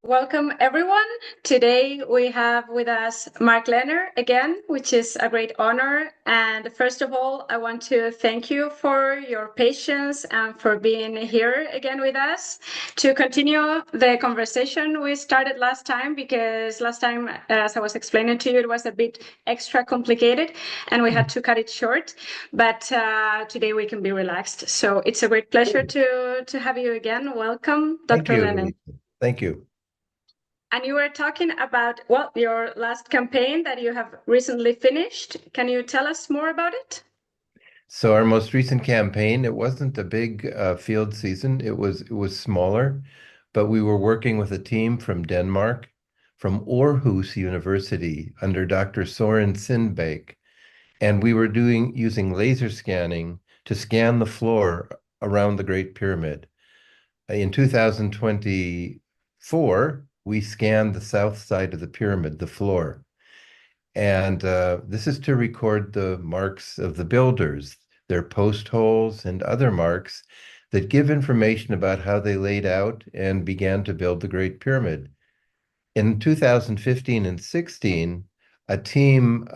Welcome, everyone. Today we have with us Mark Lehner again, which is a great honor. And first of all, I want to thank you for your patience and for being here again with us to continue the conversation we started last time, because last time, as I was explaining to you, it was a bit extra complicated and we had to cut it short. But today we can be relaxed. So it's a great pleasure to have you again. Welcome, Thank Dr. you, Lehner. Elisa. Thank you. And you were talking about, well, your last campaign that you have recently finished. Can you tell us more about it? So our most recent campaign, it wasn't a big field season. It was smaller, but we were working with a team from Denmark, from Aarhus University under Dr. Soren Sindbæk, and we were using laser scanning to scan the floor around the Great Pyramid. In 2024, we scanned the south side of the pyramid, the floor. And this is to record the marks of the builders, their post holes and other marks that give information about how they laid out and began to build the Great Pyramid. In 2015 and 16, a team,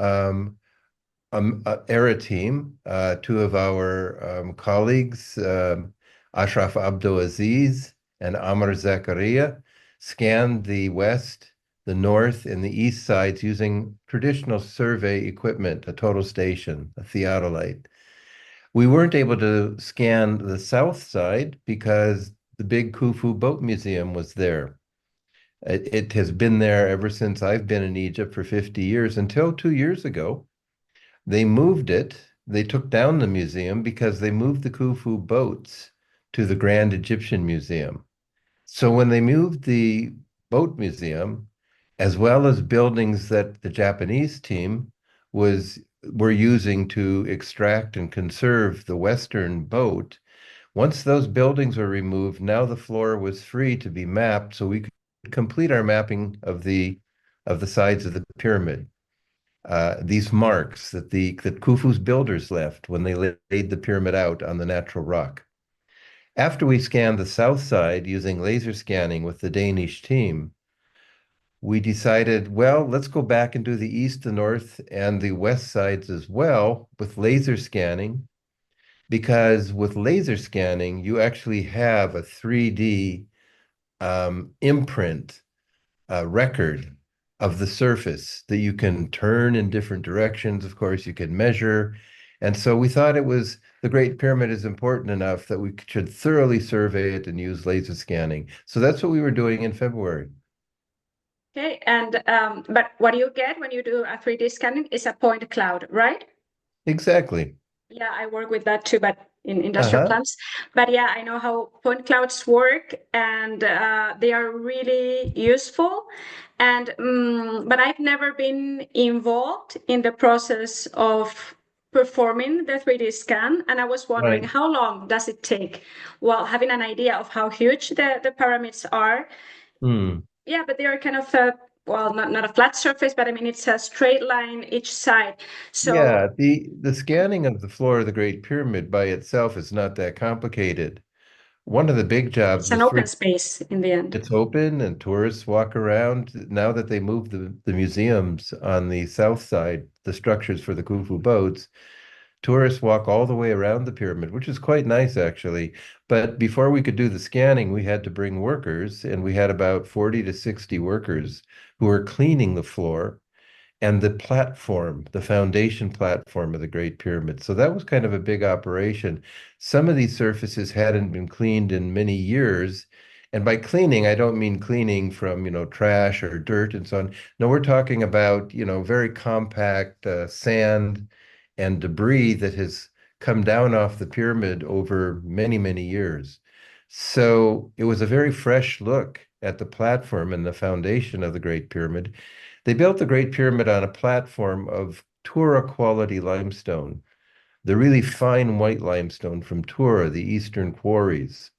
AERA team, two of our colleagues, Ashraf Abdulaziz and Amr Zakaria, scanned the west, the north, and the east sides using traditional survey equipment, a total station, a theodolite. We weren't able to scan the south side because the big Khufu Boat Museum was there. It has been there ever since I've been in Egypt for 50 years, until 2 years ago. They moved it. They took down the museum because they moved the Khufu boats to the Grand Egyptian Museum. So when they moved the boat museum, as well as buildings that the Japanese team were using to extract and conserve the Western boat, once those buildings were removed, now the floor was free to be mapped, so we could complete our mapping of the sides of the pyramid. These marks that Khufu's builders left when they laid the pyramid out on the natural rock. After we scanned the south side using laser scanning with the Danish team, we decided, well, let's go back and do the east, the north, and the west sides as well with laser scanning, because with laser scanning, you actually have a 3D imprint record of the surface that you can turn in different directions. Of course, you can measure. And so we thought the Great Pyramid is important enough that we should thoroughly survey it and use laser scanning. So that's what we were doing in February. Okay, and but what you get when you do a 3D scanning is a point cloud, right? Exactly. Yeah, I work with that too, but in industrial Uh-huh. plants. But yeah, I know how point clouds work, and they are really useful. And but I've never been involved in the process of performing the 3D scan, and I was wondering Right. how long does it take? Well, having an idea of how huge the pyramids are. Hmm. Yeah, but they are kind of well, not a flat surface, but I mean it's a straight line each side. So Yeah, the scanning of the floor of the Great Pyramid by itself is not that complicated. One of the big it's jobs an is open space in the end. it's open and tourists walk around. Now that they moved the museums on the south side, the structures for the Khufu boats, tourists walk all the way around the pyramid, which is quite nice actually. But before we could do the scanning, we had to bring workers, and we had about 40 to 60 workers who were cleaning the floor and the platform, the foundation platform of the Great Pyramid. So that was kind of a big operation. Some of these surfaces hadn't been cleaned in many years. And by cleaning, I don't mean cleaning from, trash or dirt and so on. No, we're talking about, very compact sand and debris that has come down off the pyramid over many, many years. So it was a very fresh look at the platform and the foundation of the Great Pyramid. They built the Great Pyramid on a platform of Tura quality limestone, the really fine white limestone from Tura, the eastern quarries.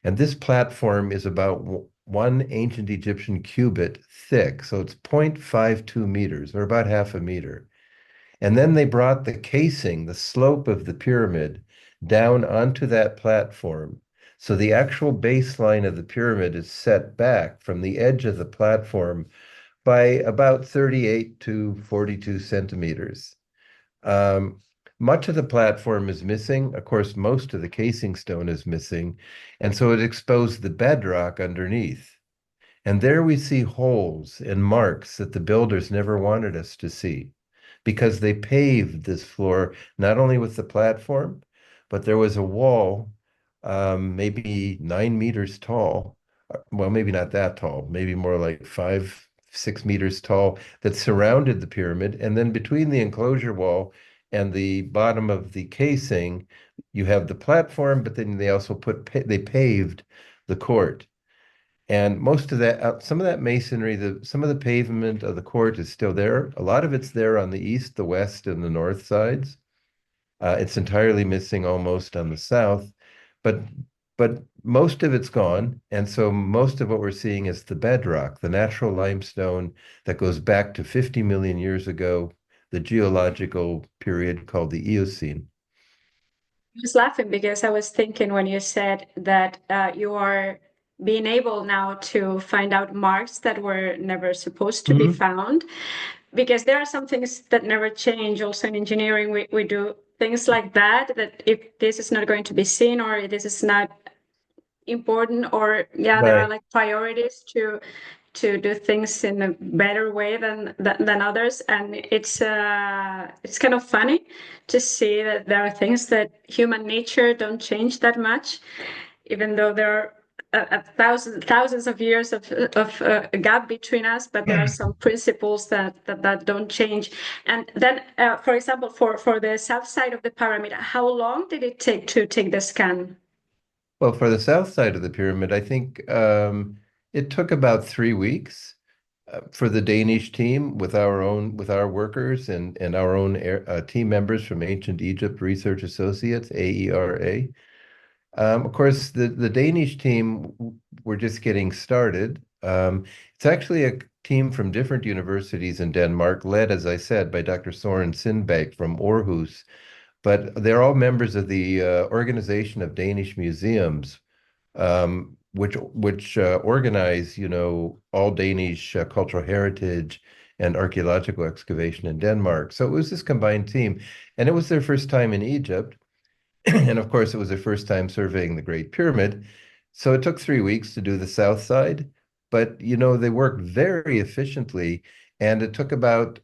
And this platform is about one ancient Egyptian cubit thick, so it's 0.52 meters, or about half a meter. And then they brought the casing, the slope of the pyramid, down onto that platform. So the actual baseline of the pyramid is set back from the edge of the platform by about 38 to 42 centimeters. Um, Much of the platform is missing. Of course, most of the casing stone is missing. And so it exposed the bedrock underneath. And there we see holes and marks that the builders never wanted us to see because they paved this floor not only with the platform, but there was a wall, maybe 9 meters tall. Well, maybe not that tall, maybe more like 5, 6 meters tall that surrounded the pyramid. And then between the enclosure wall and the bottom of the casing, you have the platform, but then they also they paved the court. And most of that, some of that masonry, some of the pavement of the court is still there. A lot of it's there on the east, the west, and the north sides. It's entirely missing almost on the south, but most of it's gone. And so most of what we're seeing is the bedrock, the natural limestone that goes back to 50 million years ago, the geological period called the Eocene. I was laughing because I was thinking when you said that you are being able now to find out marks that were never supposed to be Mhm. found, because there are some things that never change. Also in engineering, we do things like that, that if this is not going to be seen or this is not important, or yeah, there are Right. like priorities to do things in a better way than others, and it's kind of funny to see that there are things that human nature don't change that much, even though there are thousands of years of a gap between us, but there are some principles that don't change. And then, for example, for the south side of the pyramid, how long did it take to take the scan? Well, for the south side of the pyramid, I think it took about 3 weeks for the Danish team with our workers and our own team members from Ancient Egypt Research Associates, AERA. Of course, the Danish team were just getting started. It's actually a team from different universities in Denmark, led, as I said, by Dr. Soren Sindbæk from Aarhus, but they're all members of the Organization of Danish Museums, which organize, all Danish cultural heritage and archaeological excavation in Denmark. So it was this combined team, and it was their first time in Egypt. And of course, it was their first time surveying the Great Pyramid. So it took 3 weeks to do the south side, but they worked very efficiently, and it took about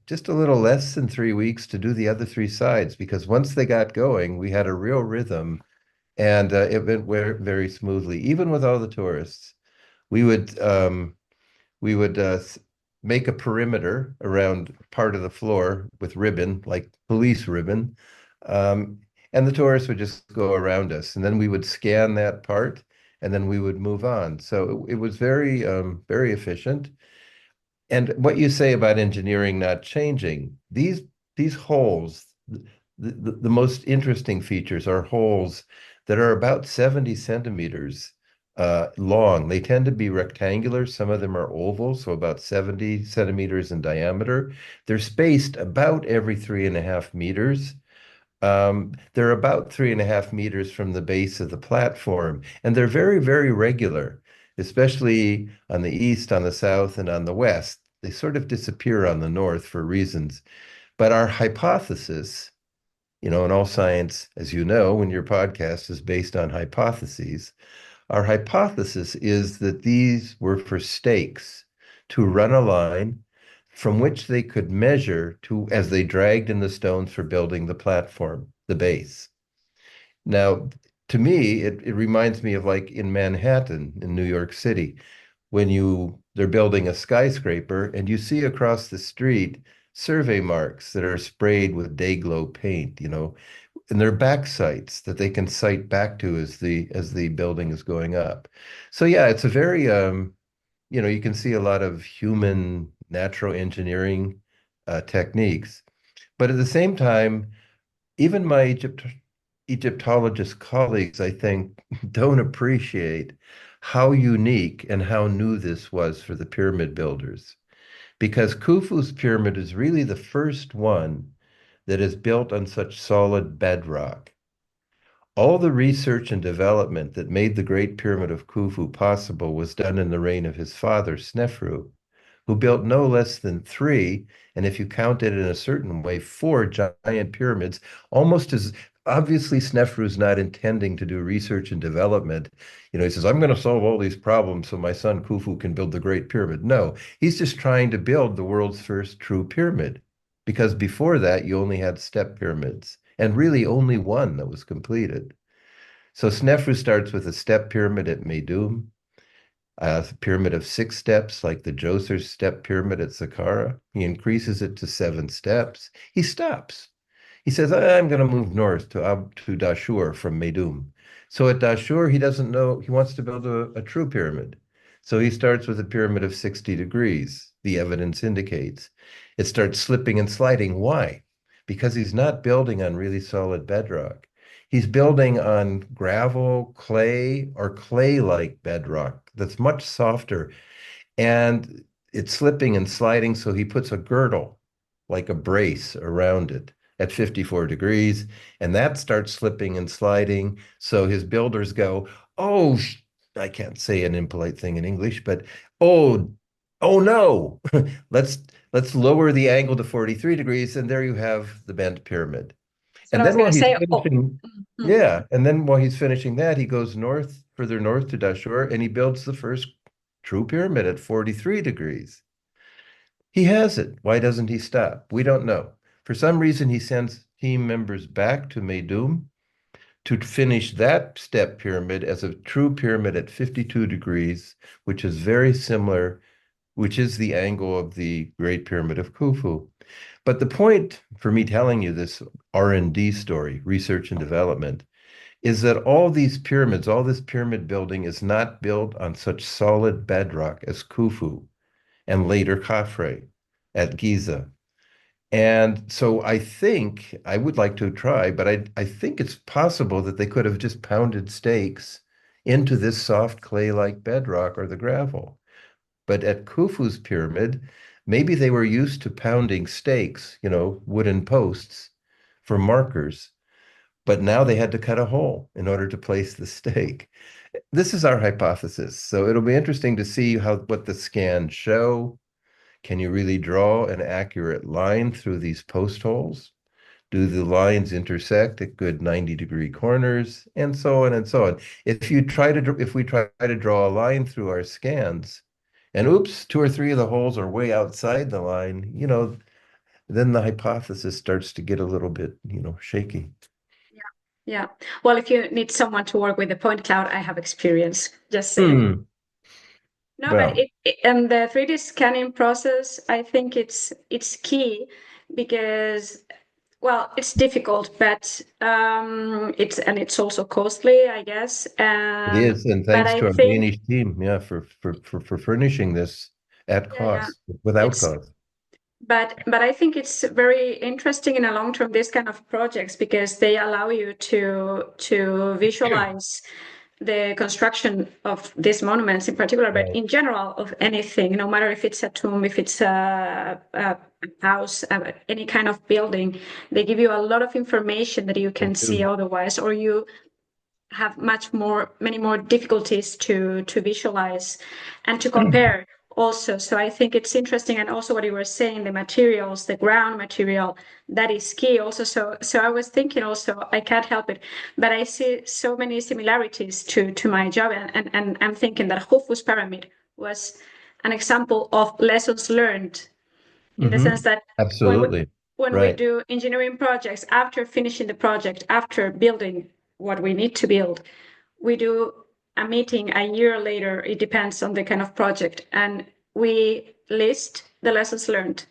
just a little less than 3 weeks to do the other three sides because once they got going, we had a real rhythm, and it went very smoothly, even with all the tourists. We would we would make a perimeter around part of the floor with ribbon, like police ribbon. Um, and the tourists would just go around us. And then we would scan that part and then we would move on. So it was very efficient. And what you say about engineering not changing, these holes, the most interesting features are holes that are about 70 centimeters long. They tend to be rectangular. Some of them are oval, so about 70 centimeters in diameter. They're spaced about every 3.5 meters. They're about 3.5 meters from the base of the platform, and they're very regular, especially on the east, on the south, and on the west. They sort of disappear on the north for reasons. But our hypothesis, in all science, as you know, when your podcast is based on hypotheses, our hypothesis is that these were for stakes to run a line from which they could measure to as they dragged in the stones for building the platform, the base. Now, to me, it reminds me of like in Manhattan, in New York City, when they're building a skyscraper and you see across the street survey marks that are sprayed with day glow paint, and they're back sites that they can cite back to as the building is going up. So yeah, it's a very you can see a lot of human natural engineering techniques, but at the same time, even my Egyptologist colleagues, I think, don't appreciate how unique and how new this was for the pyramid builders. Because Khufu's pyramid is really the first one that is built on such solid bedrock. All the research and development that made the Great Pyramid of Khufu possible was done in the reign of his father, Snefru, who built no less than three, and if you count it in a certain way, four giant pyramids, almost as obviously Snefru's not intending to do research and development. He says, I'm going to solve all these problems so my son Khufu can build the Great Pyramid. No, he's just trying to build the world's first true pyramid, because before that, you only had step pyramids, and really only one that was completed. So Snefru starts with a step pyramid at Meidum, a pyramid of 6 steps, like the Djoser step pyramid at Saqqara. He increases it to 7 steps. He stops. He says, I'm going to move north to Dashur from Meidum. So at Dashur, he doesn't know, he wants to build a true pyramid. So he starts with a pyramid of 60 degrees, the evidence indicates. It starts slipping and sliding. Why? Because he's not building on really solid bedrock. He's building on gravel, clay, or clay-like bedrock that's much softer. And it's slipping and sliding, so he puts a girdle, like a brace, around it at 54 degrees, and that starts slipping and sliding. So his builders go, oh, I can't say an impolite thing in English, but oh, oh no, let's let's lower the angle to 43 degrees, and there you have the bent pyramid. That's what And I was then going while to he's say. Oh, finishing, mhm. yeah, and then while he's finishing that, he goes north, further north to Dashur, and he builds the first true pyramid at 43 degrees. He has it. Why doesn't he stop? We don't know. For some reason, he sends team members back to Meidum to finish that step pyramid as a true pyramid at 52 degrees, which is very similar, which is the angle of the Great Pyramid of Khufu. But the point for me telling you this R&D story, research and development, is that all these pyramids, all this pyramid building is not built on such solid bedrock as Khufu and later Khafre at Giza. And so I think I would like to try, but I think it's possible that they could have just pounded stakes into this soft clay-like bedrock or the gravel. But at Khufu's pyramid, maybe they were used to pounding stakes, wooden posts for markers, but now they had to cut a hole in order to place the stake. This is our hypothesis. So it'll be interesting to see what the scans show. Can you really draw an accurate line through these post holes? Do the lines intersect at good 90-degree corners, and so on and so on? If we try to draw a line through our scans, and oops, two or three of the holes are way outside the line, then the hypothesis starts to get a little bit, shaky. Yeah. Yeah. Well, if you need someone to work with the point cloud, I have experience. Just saying. Hmm. No, but Well, and the 3D scanning process, I think it's key because well, it's difficult, but it's also costly, I guess. it is, and But thanks I to our think Danish team, yeah, for furnishing this at yeah, yeah, cost, without it's cost. but I think it's very interesting in a long term this kind of projects because they allow you to visualize the construction of these monuments in particular, but Right. in general of anything, no matter if it's a tomb, if it's a house, any kind of building, they give you a lot of information that you They can see do. otherwise, or you have many more difficulties to visualize and to compare also. So I think it's interesting, and also what you were saying, the materials, the ground material, that is key also. So I was thinking also, I can't help it, but I see so many similarities to my job, and I'm thinking that Khufu's pyramid was an example of lessons learned in the sense that when we Absolutely. when we Right. do engineering projects, after finishing the project, after building what we need to build, we do a meeting a year later. It depends on the kind of project, and we list the lessons learned,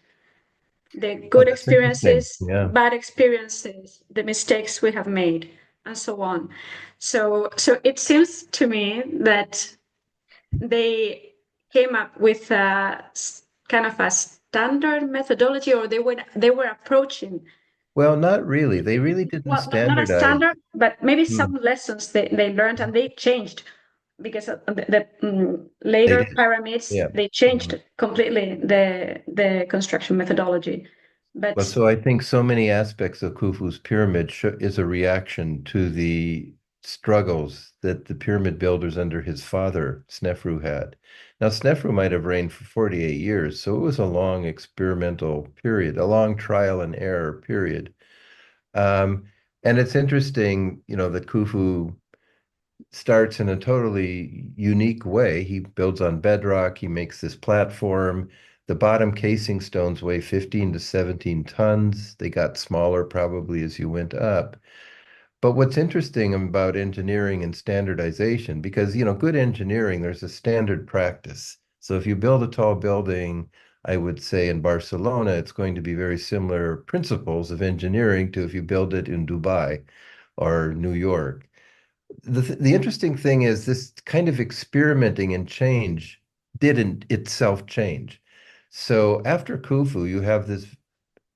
the Oh, good that's interesting. experiences, Yeah. bad experiences, the mistakes we have made, and so on. So it seems to me that they came up with a kind of a standard methodology, or they were approaching Well, not really. They really didn't well, not a standardize. standard, but maybe Hmm. some lessons they learned and they changed because of the They later did. pyramids Yeah. they Mhm. changed completely the construction methodology. Well, But so I think so many aspects of Khufu's pyramid is a reaction to the struggles that the pyramid builders under his father, Snefru, had. Now, Snefru might have reigned for 48 years, so it was a long experimental period, a long trial and error period. Um, and it's interesting, that Khufu starts in a totally unique way. He builds on bedrock, he makes this platform. The bottom casing stones weigh 15 to 17 tons. They got smaller probably as you went up. But what's interesting about engineering and standardization, because, good engineering, there's a standard practice. So if you build a tall building, I would say in Barcelona, it's going to be very similar principles of engineering to if you build it in Dubai or New York. The interesting thing is this kind of experimenting and change didn't itself change. So after Khufu, you have this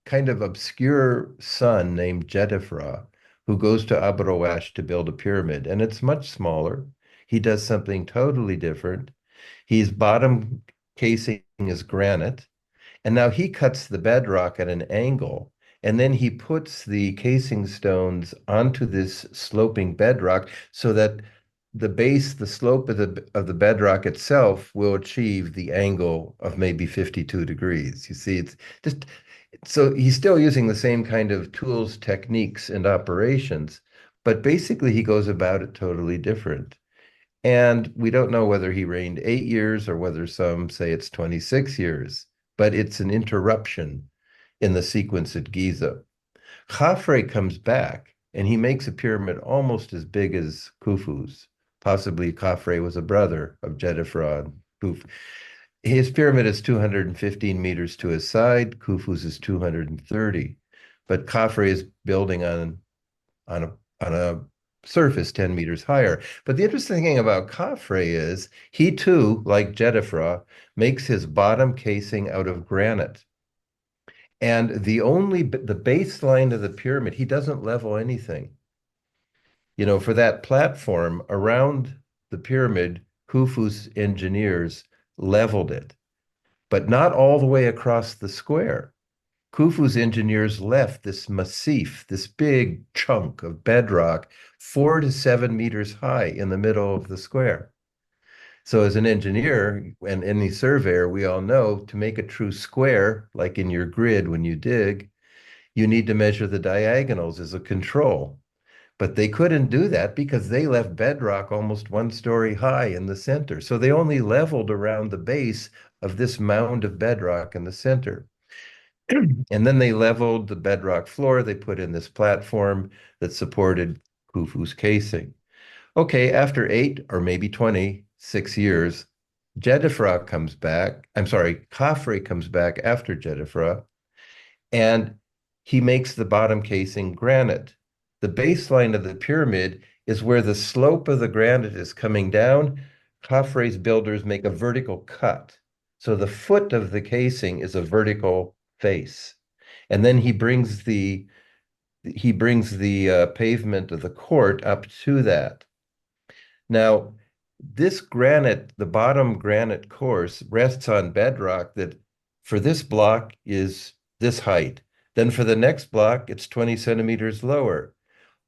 kind of obscure son named Jedefra who goes to Abu Roash to build a pyramid, and it's much smaller. He does something totally different. His bottom casing is granite, and now he cuts the bedrock at an angle, and then he puts the casing stones onto this sloping bedrock so that the slope of the bedrock itself will achieve the angle of maybe 52 degrees. You see, it's just so he's still using the same kind of tools, techniques, and operations, but basically he goes about it totally different. And we don't know whether he reigned 8 years or whether some say it's 26 years, but it's an interruption in the sequence at Giza. Khafre comes back and he makes a pyramid almost as big as Khufu's. Possibly Khafre was a brother of Jedefra and Khufu. His pyramid is 215 meters to his side, Khufu's is 230. But Khafre is building on a surface 10 meters higher. But the interesting thing about Khafre is he too, like Jedefra, makes his bottom casing out of granite. And the baseline of the pyramid, he doesn't level anything. For that platform around the pyramid, Khufu's engineers leveled it, but not all the way across the square. Khufu's engineers left this massif, this big chunk of bedrock, 4 to 7 meters high in the middle of the square. So, as an engineer and any surveyor, we all know to make a true square, like in your grid when you dig, you need to measure the diagonals as a control. But they couldn't do that because they left bedrock almost 1 story high in the center. So they only leveled around the base of this mound of bedrock in the center. And then they leveled the bedrock floor. They put in this platform that supported Khufu's casing. Okay, after 8 or maybe 26 years, Jedefra comes back. I'm sorry, Khafre comes back after Jedefra, and he makes the bottom casing granite. The baseline of the pyramid is where the slope of the granite is coming down. Khafre's builders make a vertical cut. So the foot of the casing is a vertical face. And then he brings the pavement of the court up to that. Now, this granite, the bottom granite course, rests on bedrock that for this block is this height. Then for the next block, it's 20 centimeters lower.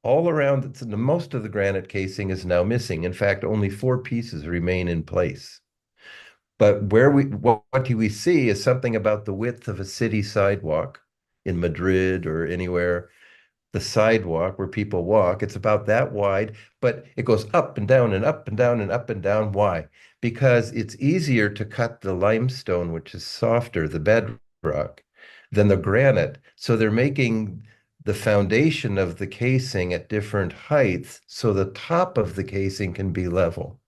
All around, most of the granite casing is now missing. In fact, only 4 pieces remain in place. But what do we see is something about the width of a city sidewalk in Madrid or anywhere, the sidewalk where people walk. It's about that wide, but it goes up and down and up and down and up and down. Why? Because it's easier to cut the limestone, which is softer, the bedrock, than the granite. So they're making the foundation of the casing at different heights so the top of the casing can be level.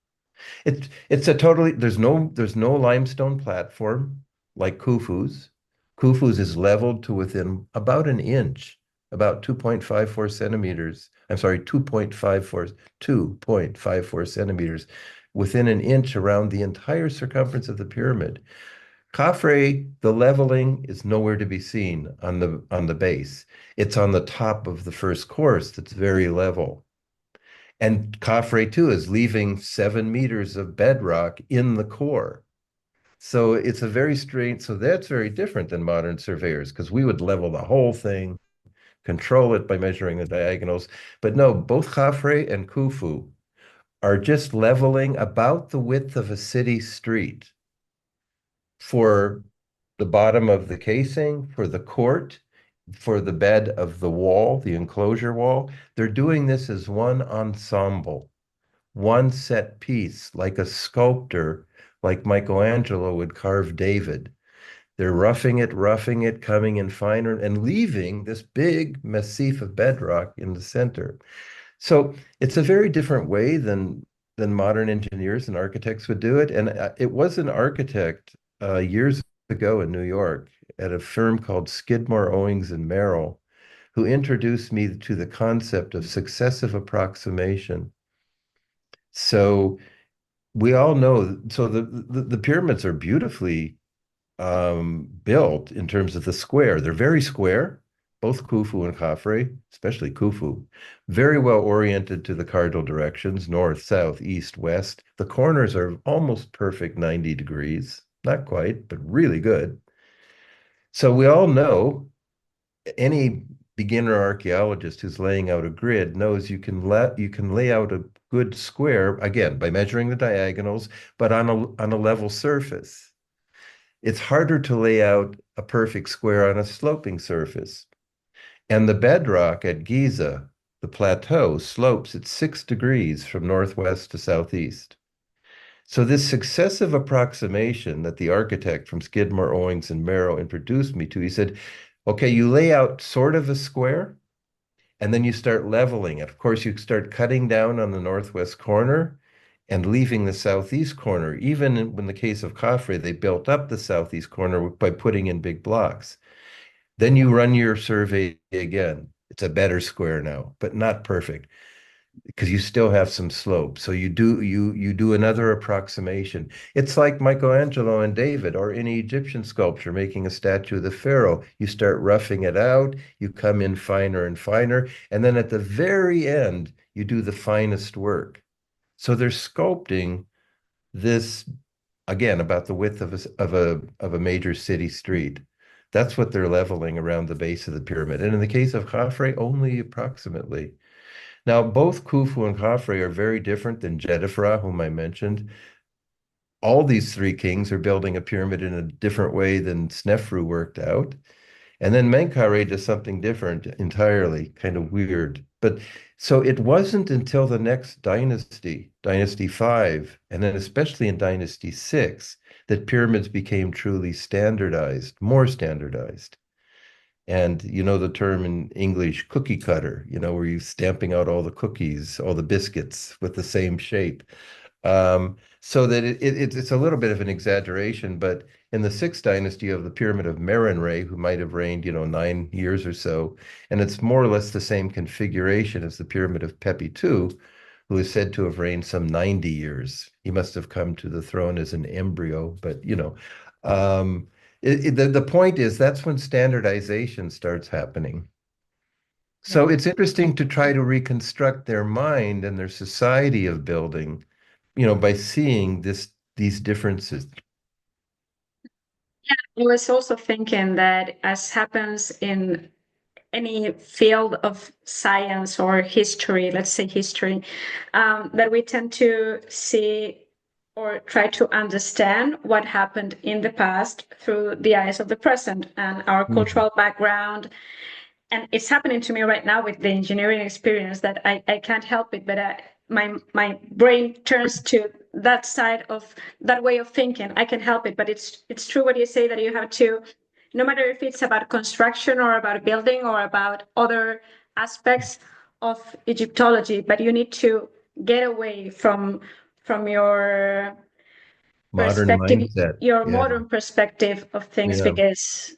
It's a totally there's no limestone platform like Khufu's. Khufu's is leveled to within about an inch, about 2.54 centimeters. I'm sorry, 2.54 centimeters within an inch around the entire circumference of the pyramid. Khafre, the leveling is nowhere to be seen on the base. It's on the top of the first course that's very level. And Khafre too is leaving 7 meters of bedrock in the core. So it's a very strange, so that's very different than modern surveyors because we would level the whole thing, control it by measuring the diagonals. But no, both Khafre and Khufu are just leveling about the width of a city street for the bottom of the casing, for the court, for the bed of the wall, the enclosure wall. They're doing this as one ensemble, one set piece, like a sculptor, like Michelangelo would carve David. They're roughing it, coming in finer, and leaving this big massif of bedrock in the center. So it's a very different way than modern engineers and architects would do it. And it was an architect years ago in New York at a firm called Skidmore, Owings and Merrill who introduced me to the concept of successive approximation. So we all know, so the pyramids are beautifully built in terms of the square. They're very square, both Khufu and Khafre, especially Khufu, very well oriented to the cardinal directions, north, south, east, west. The corners are almost perfect 90 degrees, not quite, but really good. So we all know any beginner archaeologist who's laying out a grid knows you can lay out a good square again by measuring the diagonals, but on a level surface. It's harder to lay out a perfect square on a sloping surface. And the bedrock at Giza, the plateau, slopes at 6 degrees from northwest to southeast. So this successive approximation that the architect from Skidmore, Owings, and Merrill introduced me to, he said, okay, you lay out sort of a square, and then you start leveling it. Of course, you start cutting down on the northwest corner and leaving the southeast corner. Even in the case of Khafre, they built up the southeast corner by putting in big blocks. Then you run your survey again. It's a better square now, but not perfect because you still have some slope. So you do another approximation. It's like Michelangelo and David or any Egyptian sculpture making a statue of the pharaoh. You start roughing it out, you come in finer and finer, and then at the very end, you do the finest work. So they're sculpting this again about the width of a major city street. That's what they're leveling around the base of the pyramid. And in the case of Khafre, only approximately. Now, both Khufu and Khafre are very different than Jedefra, whom I mentioned. All these three kings are building a pyramid in a different way than Snefru worked out. And then Menkaure does something different entirely, kind of weird. But so it wasn't until the next dynasty, Dynasty 5, and then especially in Dynasty 6, that pyramids became truly standardized, more standardized. And you know the term in English, cookie cutter, where you're stamping out all the cookies, all the biscuits with the same shape. So that it's a little bit of an exaggeration, but in the sixth dynasty of the Pyramid of Merenre, who might have reigned, 9 years or so, and it's more or less the same configuration as the Pyramid of Pepi II, who is said to have reigned some 90 years. He must have come to the throne as an embryo, but um, the point is that's when standardization starts happening. Yeah. So it's interesting to try to reconstruct their mind and their society of building, by seeing these differences. I was also thinking that, as happens in any field of science or history, let's say history, that we tend to see or try to understand what happened in the past through the eyes of the present and our Mhm. cultural background. And it's happening to me right now with the engineering experience that I can't help it, but my brain turns to that side of that way of thinking. I can help it, but it's true what you say, that you have to, no matter if it's about construction or about building or about other aspects of Egyptology, but you need to get away from your Modern perspective, mindset. your Yeah. modern perspective of things, Yeah. because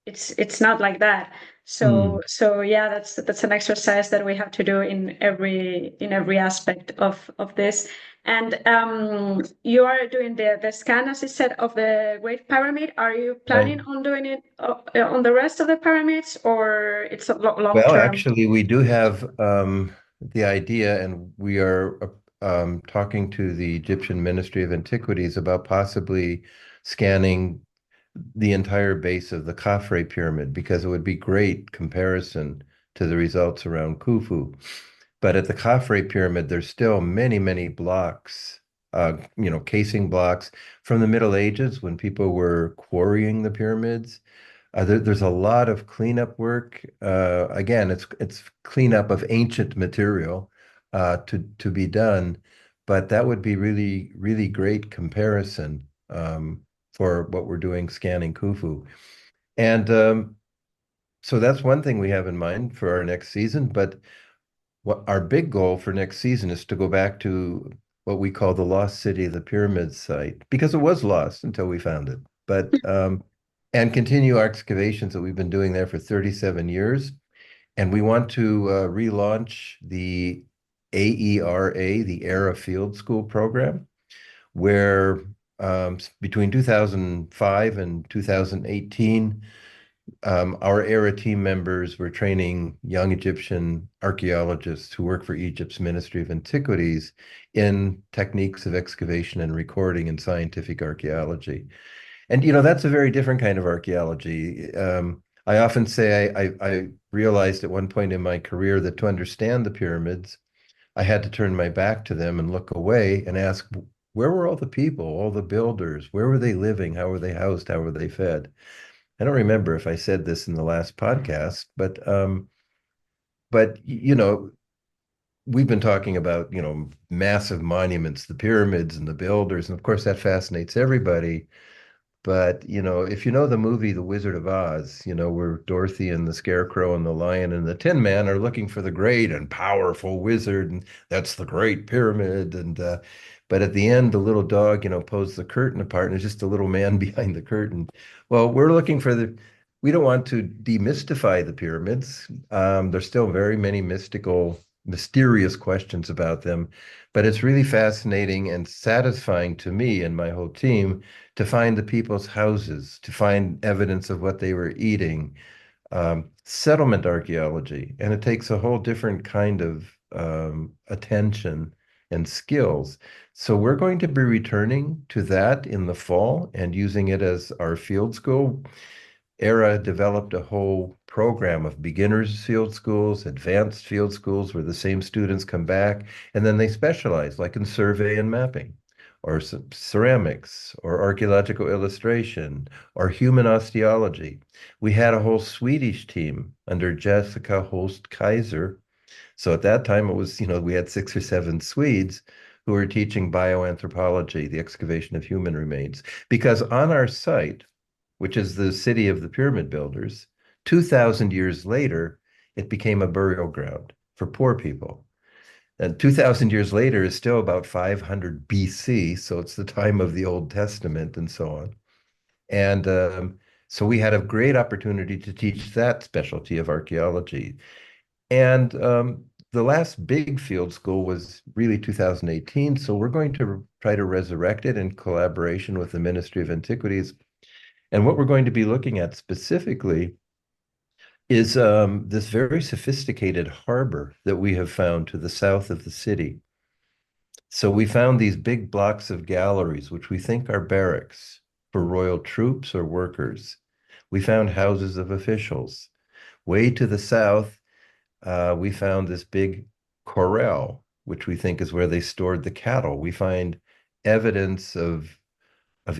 it's not like that. Hmm. So yeah, that's an exercise that we have to do in every aspect of this. And you are doing the scan, as you said, of the Great Pyramid. Are you Right. planning on doing it on the rest of the pyramids, or it's a long Well, term? actually, we do have the idea, and we are talking to the Egyptian Ministry of Antiquities about possibly scanning the entire base of the Khafre pyramid because it would be great comparison to the results around Khufu. But at the Khafre pyramid, there's still many, many blocks, casing blocks from the Middle Ages when people were quarrying the pyramids. There's a lot of cleanup work. Again, it's cleanup of ancient material to be done, but that would be really, really great comparison for what we're doing scanning Khufu. And so that's one thing we have in mind for our next season. But what our big goal for next season is to go back to what we call the lost city of the pyramids site, because it was lost until we found it. But and continue our excavations that we've been doing there for 37 years. And we want to relaunch the AERA, the AERA Field School program, where between 2005 and 2018, our AERA team members were training young Egyptian archaeologists who work for Egypt's Ministry of Antiquities in techniques of excavation and recording and scientific archaeology. And that's a very different kind of archaeology. I often say I realized at one point in my career that to understand the pyramids, I had to turn my back to them and look away and ask, where were all the people, all the builders? Where were they living? How were they housed? How were they fed? I don't remember if I said this in the last podcast, but we've been talking about massive monuments, the pyramids and the builders, and of course that fascinates everybody. But, if you know the movie The Wizard of Oz, where Dorothy and the Scarecrow and the Lion and the Tin Man are looking for the great and powerful wizard, and that's the Great Pyramid. And but at the end, the little dog, pulls the curtain apart, and there's just a little man behind the curtain. Well, we're looking for we don't want to demystify the pyramids. There's still very many mysterious questions about them, but it's really fascinating and satisfying to me and my whole team to find the people's houses, to find evidence of what they were eating, settlement archaeology. And it takes a whole different kind of attention and skills. So we're going to be returning to that in the fall and using it as our field school. AERA developed a whole program of beginners field schools, advanced field schools, where the same students come back and then they specialize, like in survey and mapping, or ceramics, or archaeological illustration, or human osteology. We had a whole Swedish team under Jessica Holst Kaiser. So at that time, it was, we had 6 or 7 Swedes who were teaching bioanthropology, the excavation of human remains. Because on our site, which is the city of the pyramid builders, 2,000 years later, it became a burial ground for poor people. And 2,000 years later is still about 500 BC, so it's the time of the Old Testament and so on. And so we had a great opportunity to teach that specialty of archaeology. And the last big field school was really 2018, so we're going to try to resurrect it in collaboration with the Ministry of Antiquities. And what we're going to be looking at specifically is this very sophisticated harbor that we have found to the south of the city. So we found these big blocks of galleries, which we think are barracks for royal troops or workers. We found houses of officials. Way to the south, we found this big corral, which we think is where they stored the cattle. We find evidence of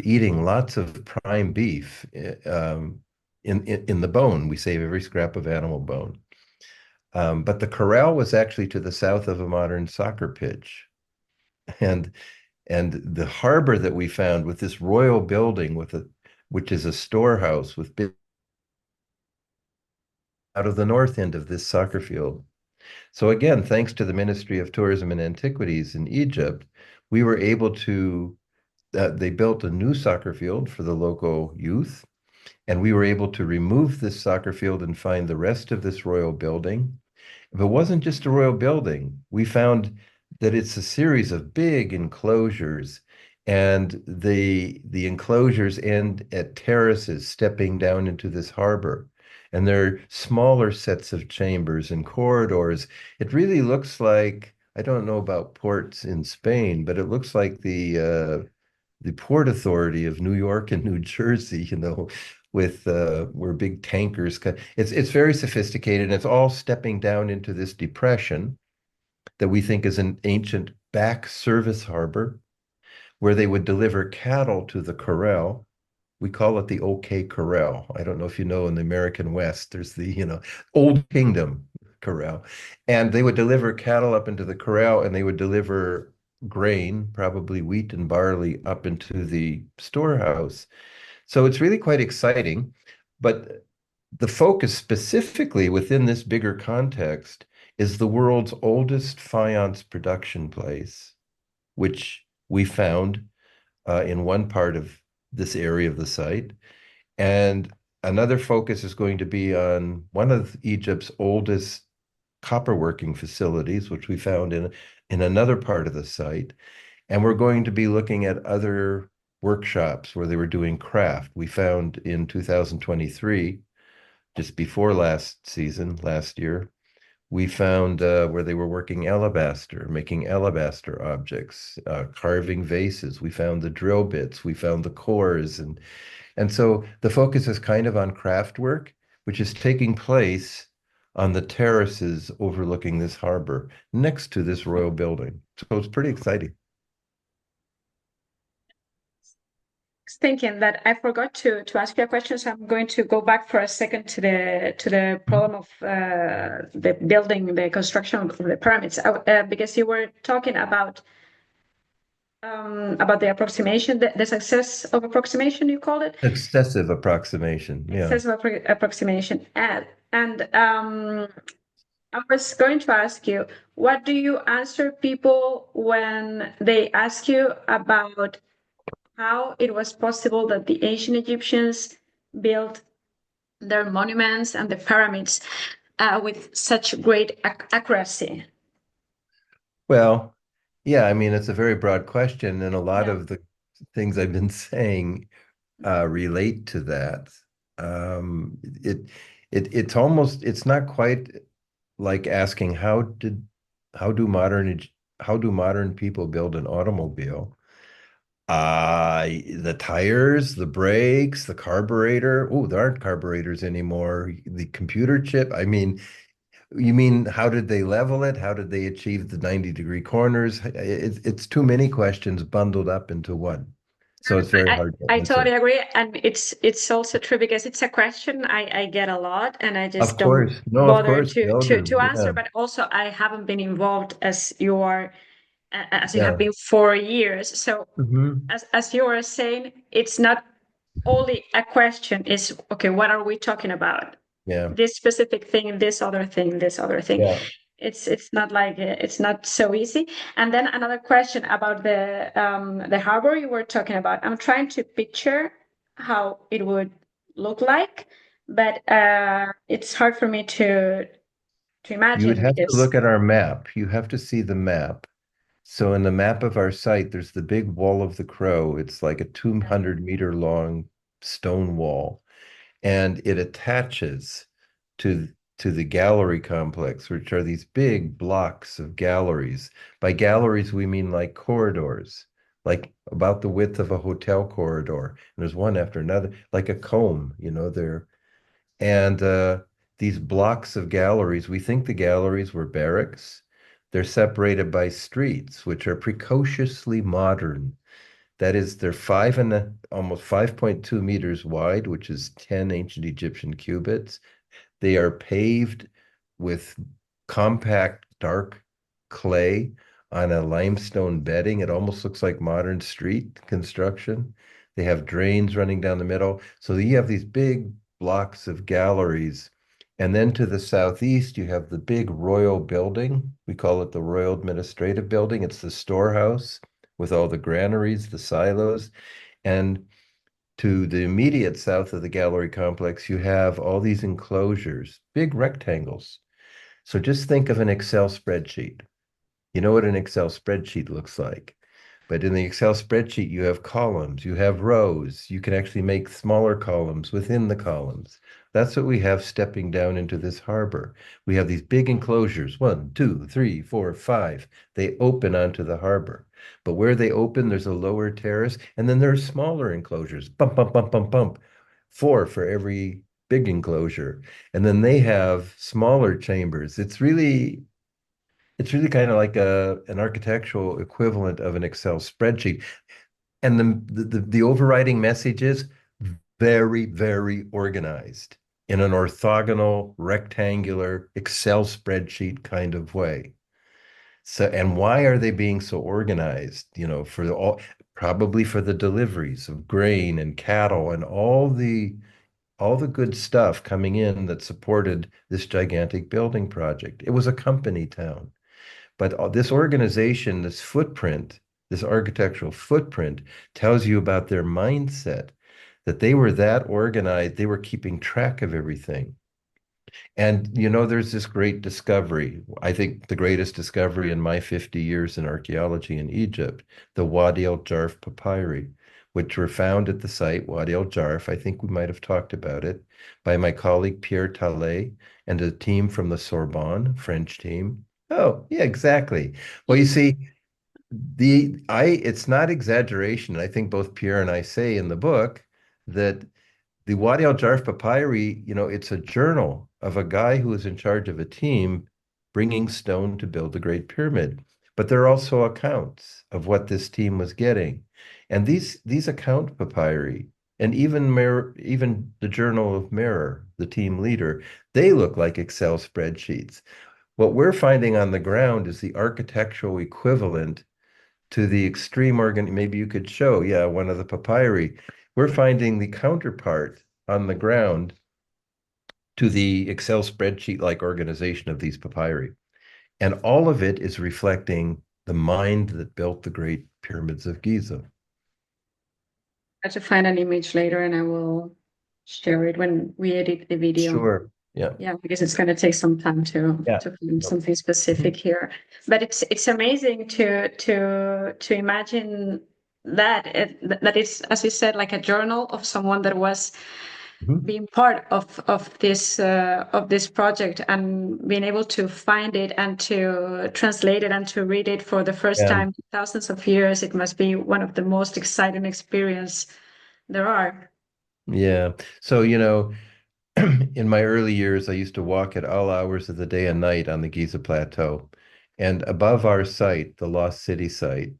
eating lots of prime beef in the bone. We save every scrap of animal bone. But the corral was actually to the south of a modern soccer pitch. And the harbor that we found with this royal building which is a storehouse with out of the north end of this soccer field. So again, thanks to the Ministry of Tourism and Antiquities in Egypt, we were able to they built a new soccer field for the local youth, and we were able to remove this soccer field and find the rest of this royal building. If it wasn't just a royal building, we found that it's a series of big enclosures, and the enclosures end at terraces stepping down into this harbor. And they're smaller sets of chambers and corridors. It really looks like, I don't know about ports in Spain, but it looks like the Port Authority of New York and New Jersey, with where big tankers it's very sophisticated, and it's all stepping down into this depression that we think is an ancient back service harbor where they would deliver cattle to the corral. We call it the OK Corral. I don't know if you know, in the American West, there's the, Old Kingdom Corral. And they would deliver cattle up into the corral, and they would deliver grain, probably wheat and barley, up into the storehouse. So it's really quite exciting. But the focus specifically within this bigger context is the world's oldest faience production place, which we found in one part of this area of the site. And another focus is going to be on one of Egypt's oldest copper working facilities, which we found in another part of the site. And we're going to be looking at other workshops where they were doing craft. We found in 2023, just before last year, we found where they were working alabaster, making alabaster objects, carving vases. We found the drill bits, we found the cores, and so the focus is kind of on craft work, which is taking place on the terraces overlooking this harbor next to this royal building. So it's pretty exciting. Thinking that I forgot to ask you a question, so I'm going to go back for a second to the problem of the building, the construction of the pyramids, because you were talking about the approximation, the success of approximation, you called it? Excessive approximation, yeah. Excessive approximation. And I was going to ask you, what do you answer people when they ask you about how it was possible that the ancient Egyptians built their monuments and the pyramids with such great accuracy? Well, yeah, I mean, it's a very broad question, and a lot Yeah. of the things I've been saying relate to that. It's not quite like asking how do modern people build an automobile? The tires, the brakes, the carburetor. Oh, there aren't carburetors anymore. The computer chip. I mean, you mean how did they level it? How did they achieve the 90-degree corners? It's too many questions bundled up into one. So it's very hard to I totally answer. agree, and it's also true because it's a question I get a lot, and I just Of don't course. No, of bother course. We all do. to answer. Yeah. But also, I haven't been involved as you are, as you have Yeah. been for years. So, Hmm. as you were saying, it's not only a question. Is okay. What are we talking about? Yeah. This specific thing, this other thing, this other thing. Yeah. It's not like it's not so easy. And then another question about the harbor you were talking about. I'm trying to picture how it would look like, but it's hard for me to You would imagine have to because look at our map. You have to see the map. So in the map of our site, there's the big wall of the Crow. It's like a 200-meter long stone wall, and it attaches to to the gallery complex, which are these big blocks of galleries. By galleries, we mean like corridors, like about the width of a hotel corridor. And there's one after another, like a comb, there. And these blocks of galleries, we think the galleries were barracks. They're separated by streets, which are precociously modern. That is, they're almost 5.2 meters wide, which is 10 ancient Egyptian cubits. They are paved with compact, dark clay on a limestone bedding. It almost looks like modern street construction. They have drains running down the middle. So you have these big blocks of galleries. And then to the southeast, you have the big royal building. We call it the Royal Administrative Building. It's the storehouse with all the granaries, the silos. And to the immediate south of the gallery complex, you have all these enclosures, big rectangles. So just think of an Excel spreadsheet. You know what an Excel spreadsheet looks like. But in the Excel spreadsheet, you have columns, you have rows. You can actually make smaller columns within the columns. That's what we have stepping down into this harbor. We have these big enclosures, one, two, three, four, five. They open onto the harbor. But where they open, there's a lower terrace, and then there are smaller enclosures. Bump, bump, bump, bump, bump. Four for every big enclosure. And then they have smaller chambers. It's really kind of like an architectural equivalent of an Excel spreadsheet. And the overriding message is very, very organized in an orthogonal, rectangular Excel spreadsheet kind of way. So, and why are they being so organized? Probably for the deliveries of grain and cattle and all the good stuff coming in that supported this gigantic building project. It was a company town. But this organization, this footprint, this architectural footprint tells you about their mindset, that they were that organized, they were keeping track of everything. And there's this great discovery. I think the greatest discovery in my 50 years in archaeology in Egypt, the Wadi Al-Jarf papyri, which were found at the site, Wadi Al-Jarf. I think we might have talked about it, by my colleague Pierre Tallet and a team from the Sorbonne, French team. Oh, yeah, exactly. Well, you see, it's not exaggeration. I think both Pierre and I say in the book that the Wadi Al-Jarf papyri, it's a journal of a guy who was in charge of a team bringing stone to build the Great Pyramid. But there are also accounts of what this team was getting. And these account papyri, and even the Journal of Mirror, the team leader, they look like Excel spreadsheets. What we're finding on the ground is the architectural equivalent to the extreme organ. Maybe you could show, yeah, one of the papyri. We're finding the counterpart on the ground to the Excel spreadsheet-like organization of these papyri. And all of it is reflecting the mind that built the great pyramids of Giza. I have to find an image later and I will share it when we edit the video. Sure. Yeah. Yeah, because it's going to take some time Yeah. to find Nope. something specific here. But it's amazing to imagine that that it's, as you said, like a journal of someone that was Mhm. being part of this project and being able to find it and to translate it and to read it for the first Yeah. time in thousands of years. It must be one of the most exciting experience there are. Yeah. So, in my early years, I used to walk at all hours of the day and night on the Giza Plateau. And above our site, the Lost City site,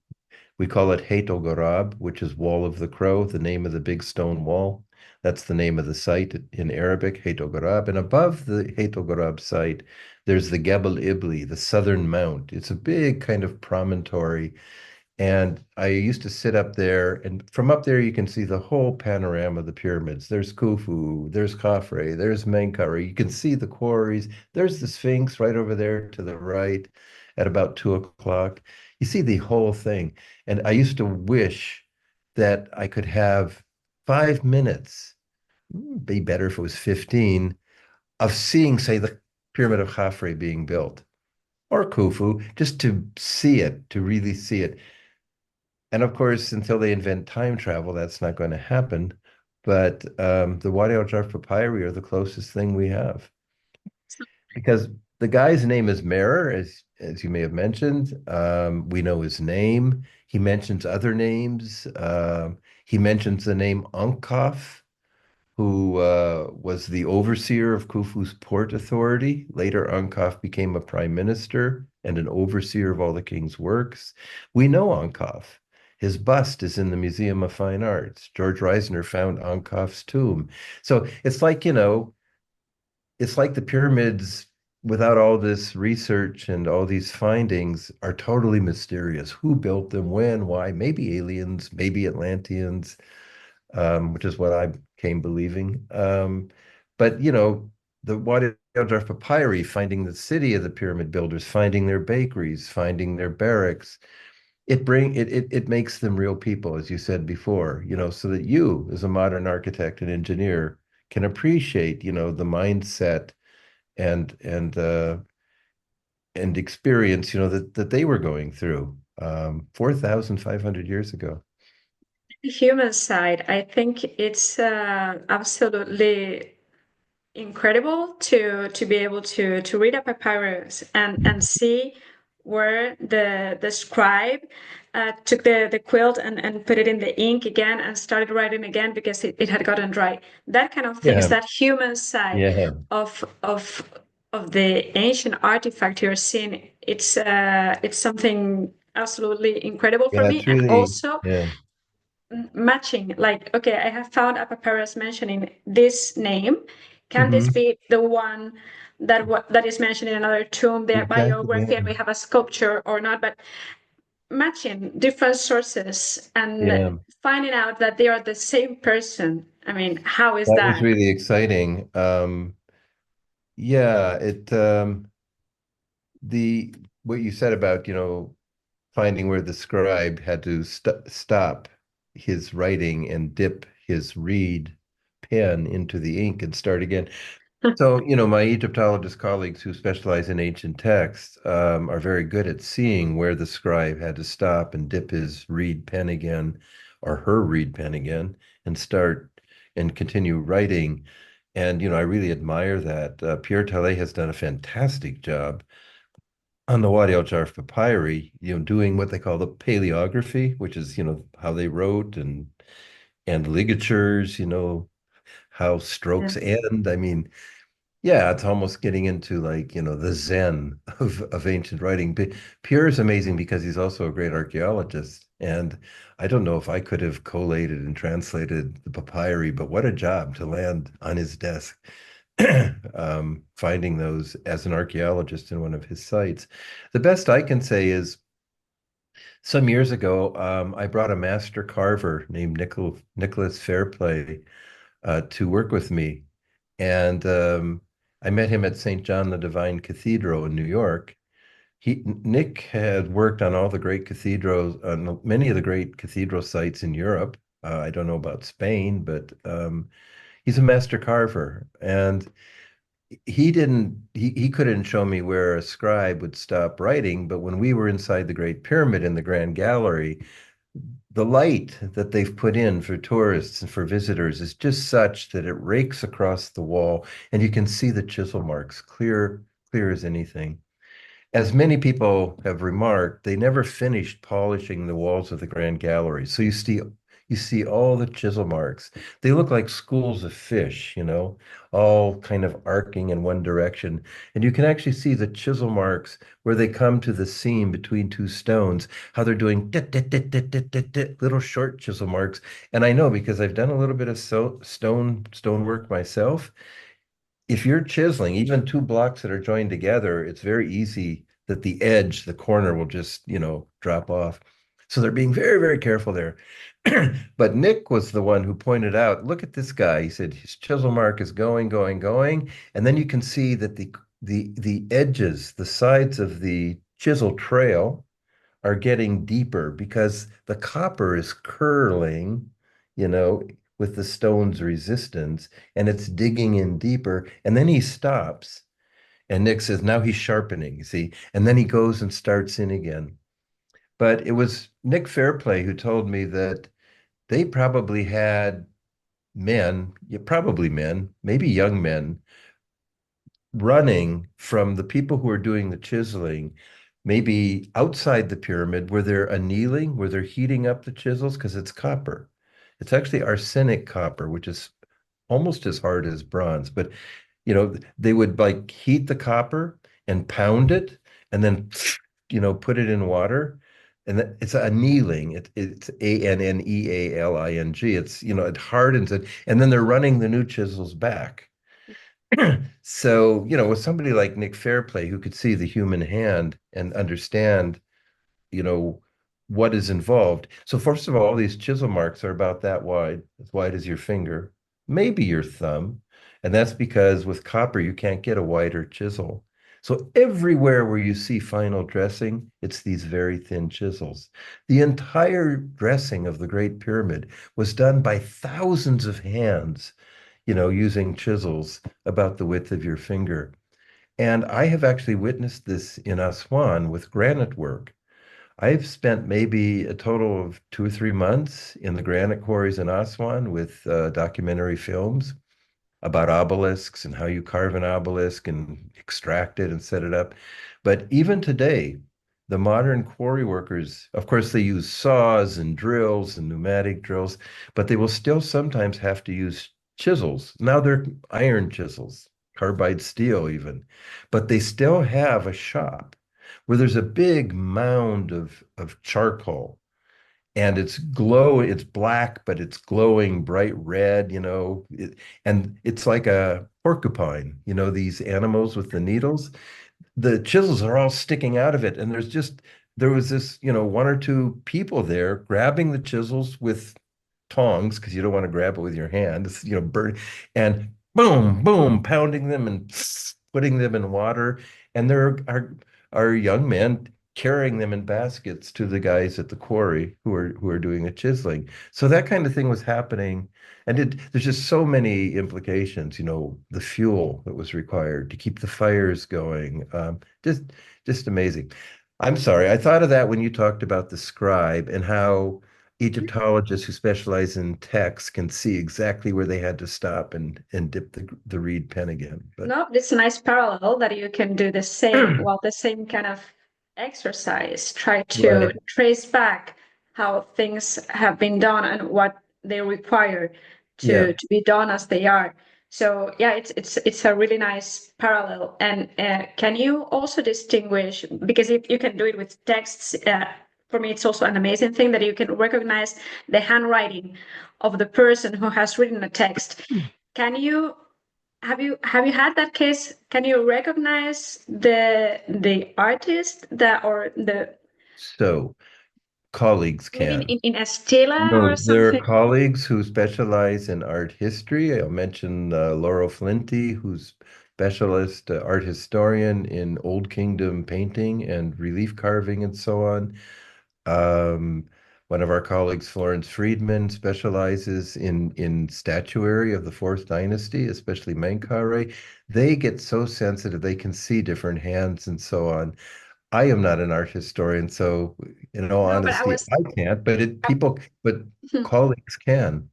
we call it Hayt al Gorab, which is Wall of the Crow, the name of the big stone wall. That's the name of the site in Arabic, Hayt al Gorab. And above the Hayt al Gorab site, there's the Gebel Ibli, the southern mount. It's a big kind of promontory, and I used to sit up there, and from up there, you can see the whole panorama of the pyramids. There's Khufu, there's Khafre, there's Menkaure. You can see the quarries. There's the Sphinx right over there to the right at about 2 o'clock. You see the whole thing. And I used to wish that I could have 5 minutes, be better if it was 15, of seeing, say, the Pyramid of Khafre being built or Khufu, just to see it, to really see it. And of course, until they invent time travel, that's not going to happen. But the Wadi Al-Jarf papyri are the closest thing we have, because the guy's name is Merer, as you may have mentioned. We know his name. He mentions other names. He mentions the name Ankaf, who was the overseer of Khufu's port authority. Later, Ankaf became a prime minister and an overseer of all the king's works. We know Ankaf. His bust is in the Museum of Fine Arts. George Reisner found Ankaf's tomb. So it's like the pyramids, without all this research and all these findings, are totally mysterious. Who built them, when, why? Maybe aliens, maybe Atlanteans, which is what I came believing. But the Wadi Al-Jarf papyri, finding the city of the pyramid builders, finding their bakeries, finding their barracks, it makes them real people, as you said before, so that you, as a modern architect and engineer, can appreciate, the mindset and and uh, and experience, that they were going through 4,500 years ago. The human side, I think it's absolutely incredible to be able to read a papyrus and see where the scribe took the quilt and put it in the ink again and started writing again because it had gotten dry. That kind of things, Yeah, that human side yeah, of of of the ancient artifact you're seeing, it's something absolutely incredible for yeah. me. It's And really, also yeah. matching, like, okay, I have found a papyrus mentioning this name. Can this Hmm. be the one that is mentioned in another tomb, their Exactly. biography, Yeah, and we have a sculpture or not? But matching different sources and yeah. finding out that they are the same person. I mean, how is That was that? really exciting. Yeah, the what you said about, finding where the scribe had to stop his writing and dip his reed pen into the ink and start again. So, my Egyptologist colleagues who specialize in ancient texts are very good at seeing where the scribe had to stop and dip his reed pen again, or her reed pen again, and start and continue writing. And, I really admire that. Pierre Tallet has done a fantastic job on the Wadi Al-Jarf papyri, doing what they call the paleography, which is, how they wrote and ligatures, how Yeah. strokes end. I mean, yeah, it's almost getting into like, the Zen of ancient writing. But Pierre is amazing because he's also a great archaeologist. And I don't know if I could have collated and translated the papyri, but what a job to land on his desk, finding those as an archaeologist in one of his sites. The best I can say is some years ago, I brought a master carver named Nicholas Fairplay to work with me. And I met him at St. John the Divine Cathedral in New York. Nick had worked on all the great cathedrals, on many of the great cathedral sites in Europe. I don't know about Spain, but he's a master carver. And he couldn't show me where a scribe would stop writing, but when we were inside the Great Pyramid in the Grand Gallery, the light that they've put in for tourists and for visitors is just such that it rakes across the wall and you can see the chisel marks clear as anything. As many people have remarked, they never finished polishing the walls of the Grand Gallery. So you see all the chisel marks. They look like schools of fish, all kind of arcing in one direction. And you can actually see the chisel marks where they come to the seam between two stones, how they're doing dit, dit, dit, dit, dit, dit, dit, little short chisel marks. And I know because I've done a little bit of stonework myself. If you're chiseling even two blocks that are joined together, it's very easy that the edge, the corner will just, drop off. So they're being very, very careful there. But Nick was the one who pointed out, look at this guy. He said his chisel mark is going, going, going. And then you can see that the edges, the sides of the chisel trail are getting deeper because the copper is curling, you know, with the stone's resistance, and it's digging in deeper. And then he stops, and Nick says, now he's sharpening, you see, and then he goes and starts in again. But it was Nick Fairplay who told me that they probably had men, yeah, probably men, maybe young men, running from the people who are doing the chiseling, maybe outside the pyramid where they're annealing, where they're heating up the chisels because it's copper. It's actually arsenic copper, which is almost as hard as bronze. But they would like heat the copper and pound it and then put it in water. And it's annealing. It's Annealing. It hardens it. And then they're running the new chisels back. So, with somebody like Nick Fairplay who could see the human hand and understand, you know, what is involved. So, first of all, these chisel marks are about that wide, as wide as your finger, maybe your thumb. And that's because with copper, you can't get a wider chisel. So, everywhere where you see final dressing, it's these very thin chisels. The entire dressing of the Great Pyramid was done by thousands of hands, using chisels about the width of your finger. And I have actually witnessed this in Aswan with granite work. I've spent maybe a total of 2 or 3 months in the granite quarries in Aswan with documentary films. about obelisks and how you carve an obelisk and extract it and set it up. But even today, the modern quarry workers, of course, they use saws and drills and pneumatic drills, but they will still sometimes have to use chisels. Now they're iron chisels, carbide steel even, but they still have a shop where there's a big mound of charcoal and it's black, but it's glowing bright red, and it's like a porcupine, these animals with the needles. The chisels are all sticking out of it, and there was this, one or two people there grabbing the chisels with tongs because you don't want to grab it with your hand. It's, burn and boom, boom, pounding them and putting them in water. And there are young men carrying them in baskets to the guys at the quarry who are doing the chiseling. So that kind of thing was happening. And there's just so many implications, the fuel that was required to keep the fires going. Just amazing. I'm sorry, I thought of that when you talked about the scribe and how Egyptologists who specialize in text can see exactly where they had to stop and dip the reed pen again. But No, it's a nice parallel that you can do the same, well, the same kind of exercise, try to right, trace back how things have been done and what they require yeah. to be done as they are. So yeah, it's a really nice parallel. And can you also distinguish, because if you can do it with texts, for me, it's also an amazing thing that you can recognize the handwriting of the person who has written a text. Can you have you had that case? Can you recognize the artist that or the So colleagues maybe can. in a stela No, or there are something? colleagues who specialize in art history. I'll mention Laurel Flinty, who's specialist art historian in Old Kingdom painting and relief carving and so on. Um, One of our colleagues, Florence Friedman, specializes in statuary of the Fourth Dynasty, especially Menkaure. They get so sensitive, they can see different hands and so on. I am not an art historian, so in all No, but honesty, I can't, but colleagues can.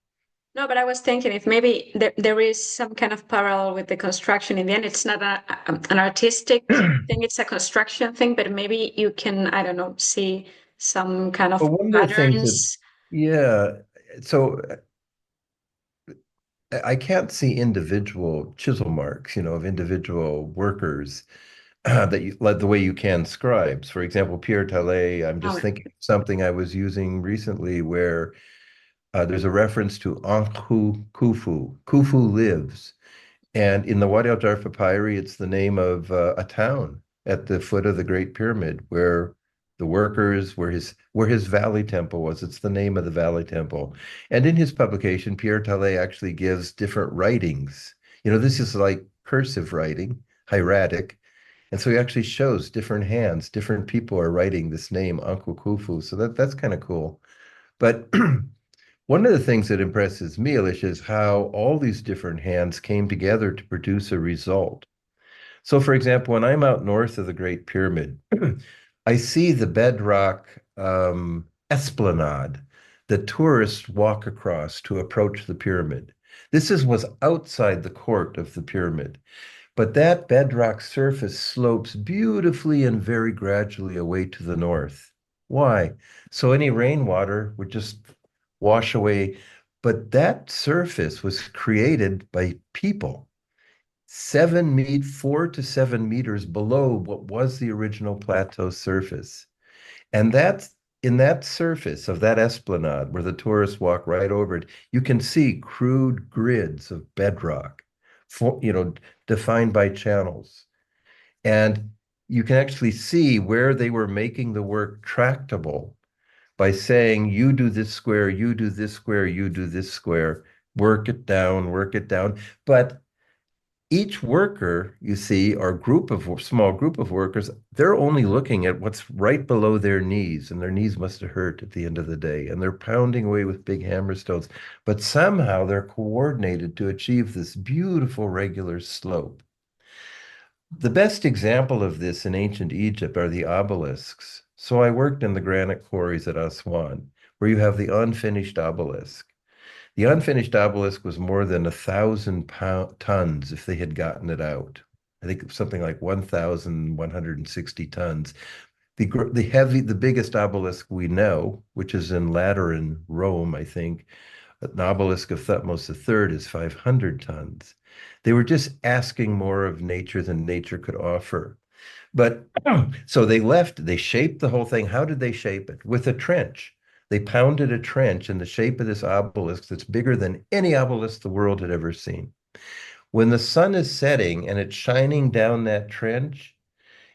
no, but I was thinking if maybe there is some kind of parallel with the construction. In the end, it's not an artistic thing; it's a construction thing. But maybe you can, I don't know, see some kind of But one of the things that, patterns. yeah, so I can't see individual chisel marks, of individual workers that you like the way you can scribes. For example, Pierre Tallet, I'm Oh, just thinking of something I was using recently where there's a reference to Ankhou Khufu. Khufu lives. And in the Wadi Al-Jarf papyri, it's the name of a town at the foot of the Great Pyramid where the workers, where his valley temple was. It's the name of the valley temple. And in his publication, Pierre Tallet actually gives different writings. This is like cursive writing, hieratic. And so he actually shows different hands, different people are writing this name, Uncle Khufu. So that's kind of cool. But one of the things that impresses me, Alicia, is how all these different hands came together to produce a result. So, for example, when I'm out north of the Great Pyramid, I see the bedrock esplanade that tourists walk across to approach the pyramid. Was outside the court of the pyramid. But that bedrock surface slopes beautifully and very gradually away to the north. Why? So any rainwater would just wash away. But that surface was created by people, 4 to 7 meters below what was the original plateau surface. And that's in that surface of that esplanade where the tourists walk right over it, you can see crude grids of bedrock, for, defined by channels. And you can actually see where they were making the work tractable by saying, you do this square, you do this square, you do this square, work it down, work it down. But each worker, you see, or small group of workers, they're only looking at what's right below their knees, and their knees must have hurt at the end of the day. And they're pounding away with big hammer stones. But somehow they're coordinated to achieve this beautiful regular slope. The best example of this in ancient Egypt are the obelisks. So I worked in the granite quarries at Aswan, where you have the unfinished obelisk. The unfinished obelisk was more than 1,000 tons if they had gotten it out. I think something like 1,160 tons. The biggest obelisk we know, which is in Lateran, Rome, I think, an obelisk of Thutmose III is 500 tons. They were just asking more of nature than nature could offer. But so they shaped the whole thing. How did they shape it? With a trench. They pounded a trench in the shape of this obelisk that's bigger than any obelisk the world had ever seen. When the sun is setting and it's shining down that trench,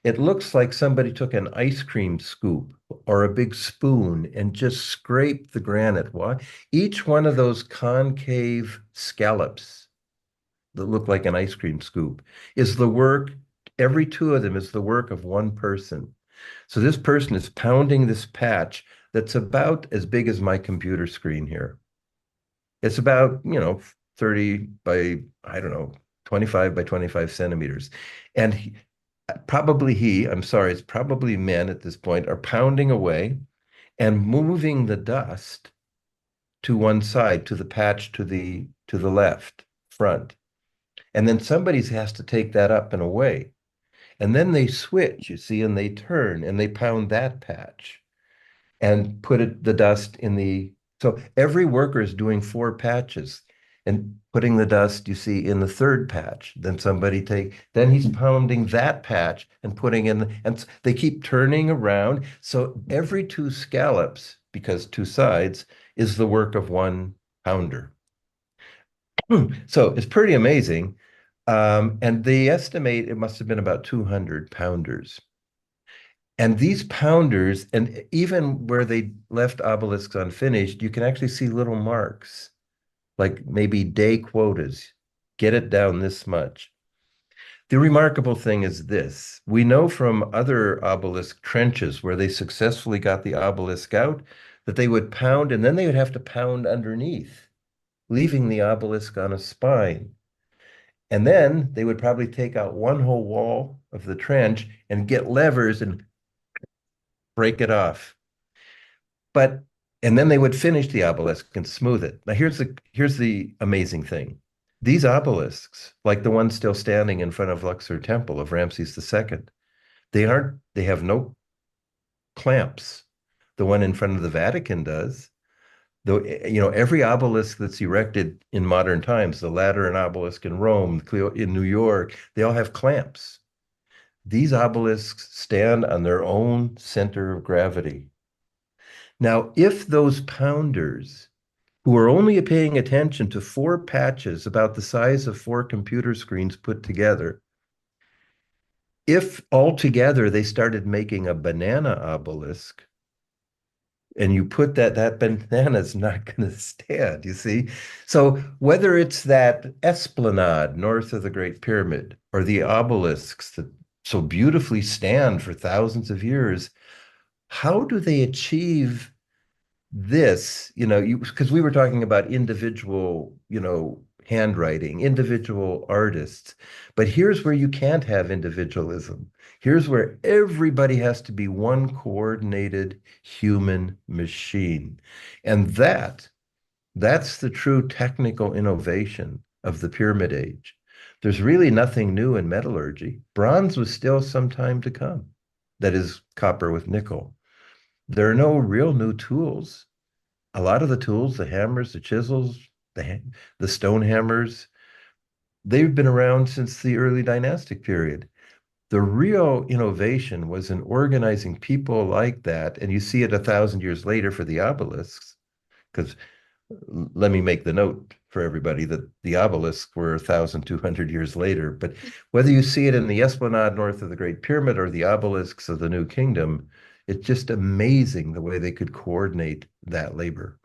it looks like somebody took an ice cream scoop or a big spoon and just scraped the granite. Why? Each one of those concave scallops that look like an ice cream scoop is the work, every two of them is the work of one person. So this person is pounding this patch that's about as big as my computer screen here. It's about, 30 by, I don't know, 25 by 25 centimeters. And I'm sorry, it's probably men at this point, are pounding away and moving the dust to one side, to the patch to the left front. And then somebody has to take that up and away. And then they switch, you see, and they turn and they pound that patch and put the dust in the. So every worker is doing four patches and putting the dust, you see, in the third patch. Then he's pounding that patch and putting in, and they keep turning around. So every two scallops, because two sides, is the work of one pounder. So it's pretty amazing. And they estimate it must have been about 200 pounders. And these pounders, and even where they left obelisks unfinished, you can actually see little marks, like maybe day quotas. Get it down this much. The remarkable thing is this. We know from other obelisk trenches where they successfully got the obelisk out that they would pound and then they would have to pound underneath, leaving the obelisk on a spine. And then they would probably take out one whole wall of the trench and get levers and break it off. But and then they would finish the obelisk and smooth it. Now here's the amazing thing. These obelisks, like the one still standing in front of Luxor Temple of Ramses II, they have no clamps. The one in front of the Vatican does. Though, every obelisk that's erected in modern times, the Lateran obelisk in Rome, in New York, they all have clamps. These obelisks stand on their own center of gravity. Now, if those pounders who are only paying attention to four patches about the size of four computer screens put together, if altogether they started making a banana obelisk, and you put that banana is not going to stand, you see? So whether it's that esplanade north of the Great Pyramid or the obelisks that so beautifully stand for thousands of years, how do they achieve this? Because we were talking about individual, handwriting, individual artists, but here's where you can't have individualism. Here's where everybody has to be one coordinated human machine. And that's the true technical innovation of the Pyramid Age. There's really nothing new in metallurgy. Bronze was still some time to come. That is copper with nickel. There are no real new tools. A lot of the tools, the hammers, the chisels, the stone hammers, they've been around since the early dynastic period. The real innovation was in organizing people like that, and you see it 1,000 years later for the obelisks, because let me make the note for everybody that the obelisks were 1,200 years later. But whether you see it in the esplanade north of the Great Pyramid or the obelisks of the New Kingdom, it's just amazing the way they could coordinate that labor.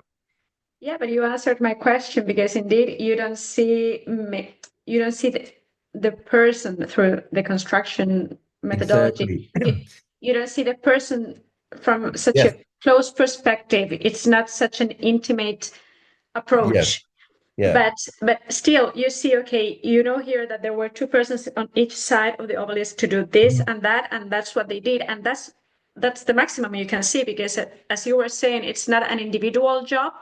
Yeah, but you answered my question because indeed you don't see the person through the construction methodology. Exactly. You don't see the person from such Yes. a close perspective. It's not such an intimate Yes. approach. Yeah. But still, you see, okay, here that there were two persons on each side of the obelisk to do this and that's what they did, and that's the maximum you can see because, as you were saying, it's not an individual job,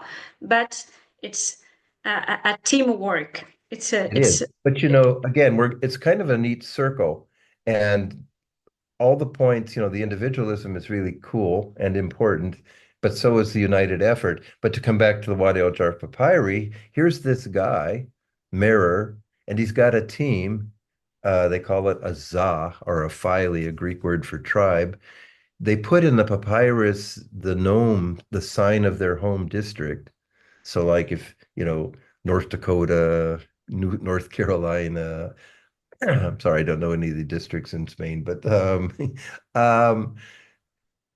but it's a teamwork. It It's is. But again, it's kind of a neat circle. And all the points, the individualism is really cool and important, but so is the united effort. But to come back to the Wadi Al-Jarf papyri, here's this guy, Mirror, and he's got a team. They call it a za or a phyle, a Greek word for tribe. They put in the papyrus the nome, the sign of their home district. So, like if, North Dakota, North Carolina, I'm sorry, I don't know any of the districts in Spain, but um,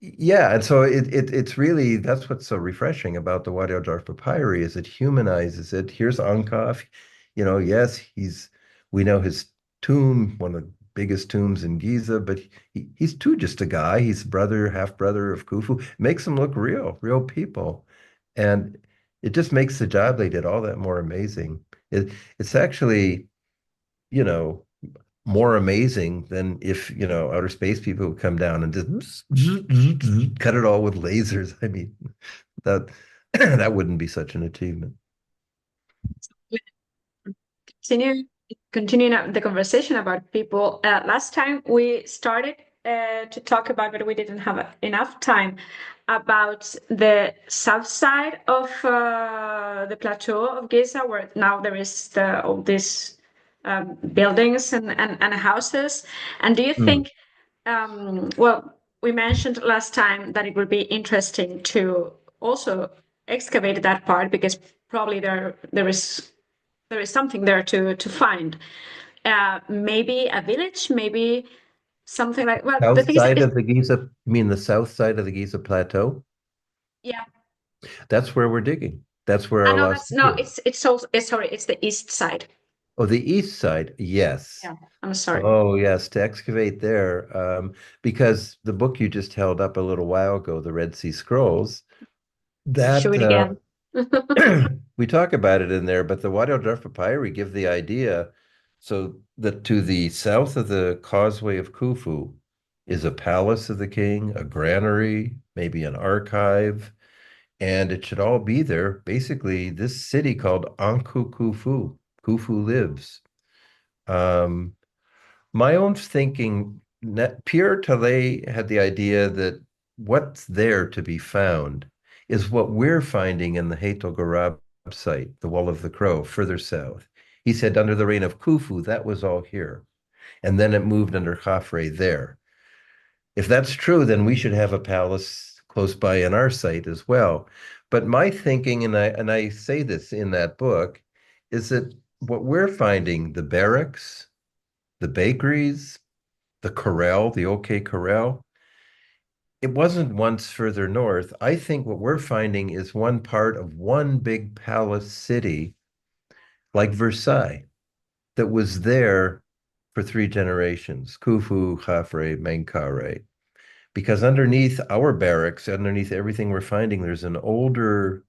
yeah, and so it's really that's what's so refreshing about the Wadi Al-Jarf papyri is it humanizes it. Here's Ankaf, yes, we know his tomb, one of the biggest tombs in Giza, but he's too just a guy. He's brother, half brother of Khufu. Makes him look real, real people, and it just makes the job they did all that more amazing. It's actually, you know more amazing than if, outer space people would come down and just cut it all with lasers. I mean, that that wouldn't be such an achievement. continue continuing the conversation about people. Last time we started to talk about, but we didn't have enough time about the south side of the plateau of Giza, where now there is all these buildings and houses. And do you Mm. think, well, we mentioned last time that it would be interesting to also excavate that part because probably there is something there to find. Maybe a village, maybe something like. Well, the South thing is, side of the Giza, you mean the south side of the Giza Plateau? yeah. That's where we're digging. That's where I our know last that's no. studio. It's also. Sorry, it's the east side. Oh, the east side, yes. Yeah, I'm sorry. Oh, yes, to excavate there. Because the book you just held up a little while ago, the Red Sea Scrolls, Show that it again. we talk about it in there, but the Wadi al-Jarf papyri give the idea so that to the south of the Causeway of Khufu is a palace of the king, a granary, maybe an archive, and it should all be there. Basically, this city called Anku Khufu, Khufu lives. Um, my own thinking, Pierre Tallet had the idea that what's there to be found is what we're finding in the Hato Garab site, the Wall of the Crow, further south. He said under the reign of Khufu, that was all here. And then it moved under Khafre there. If that's true, then we should have a palace close by in our site as well. But my thinking, and I say this in that book, is that what we're finding, the barracks, the bakeries, the corral, the OK Corral, it wasn't once further north. I think what we're finding is one part of one big palace city like Versailles that was there for three generations, Khufu, Khafre, Menkaure. Because underneath our barracks, underneath everything we're finding, there's an older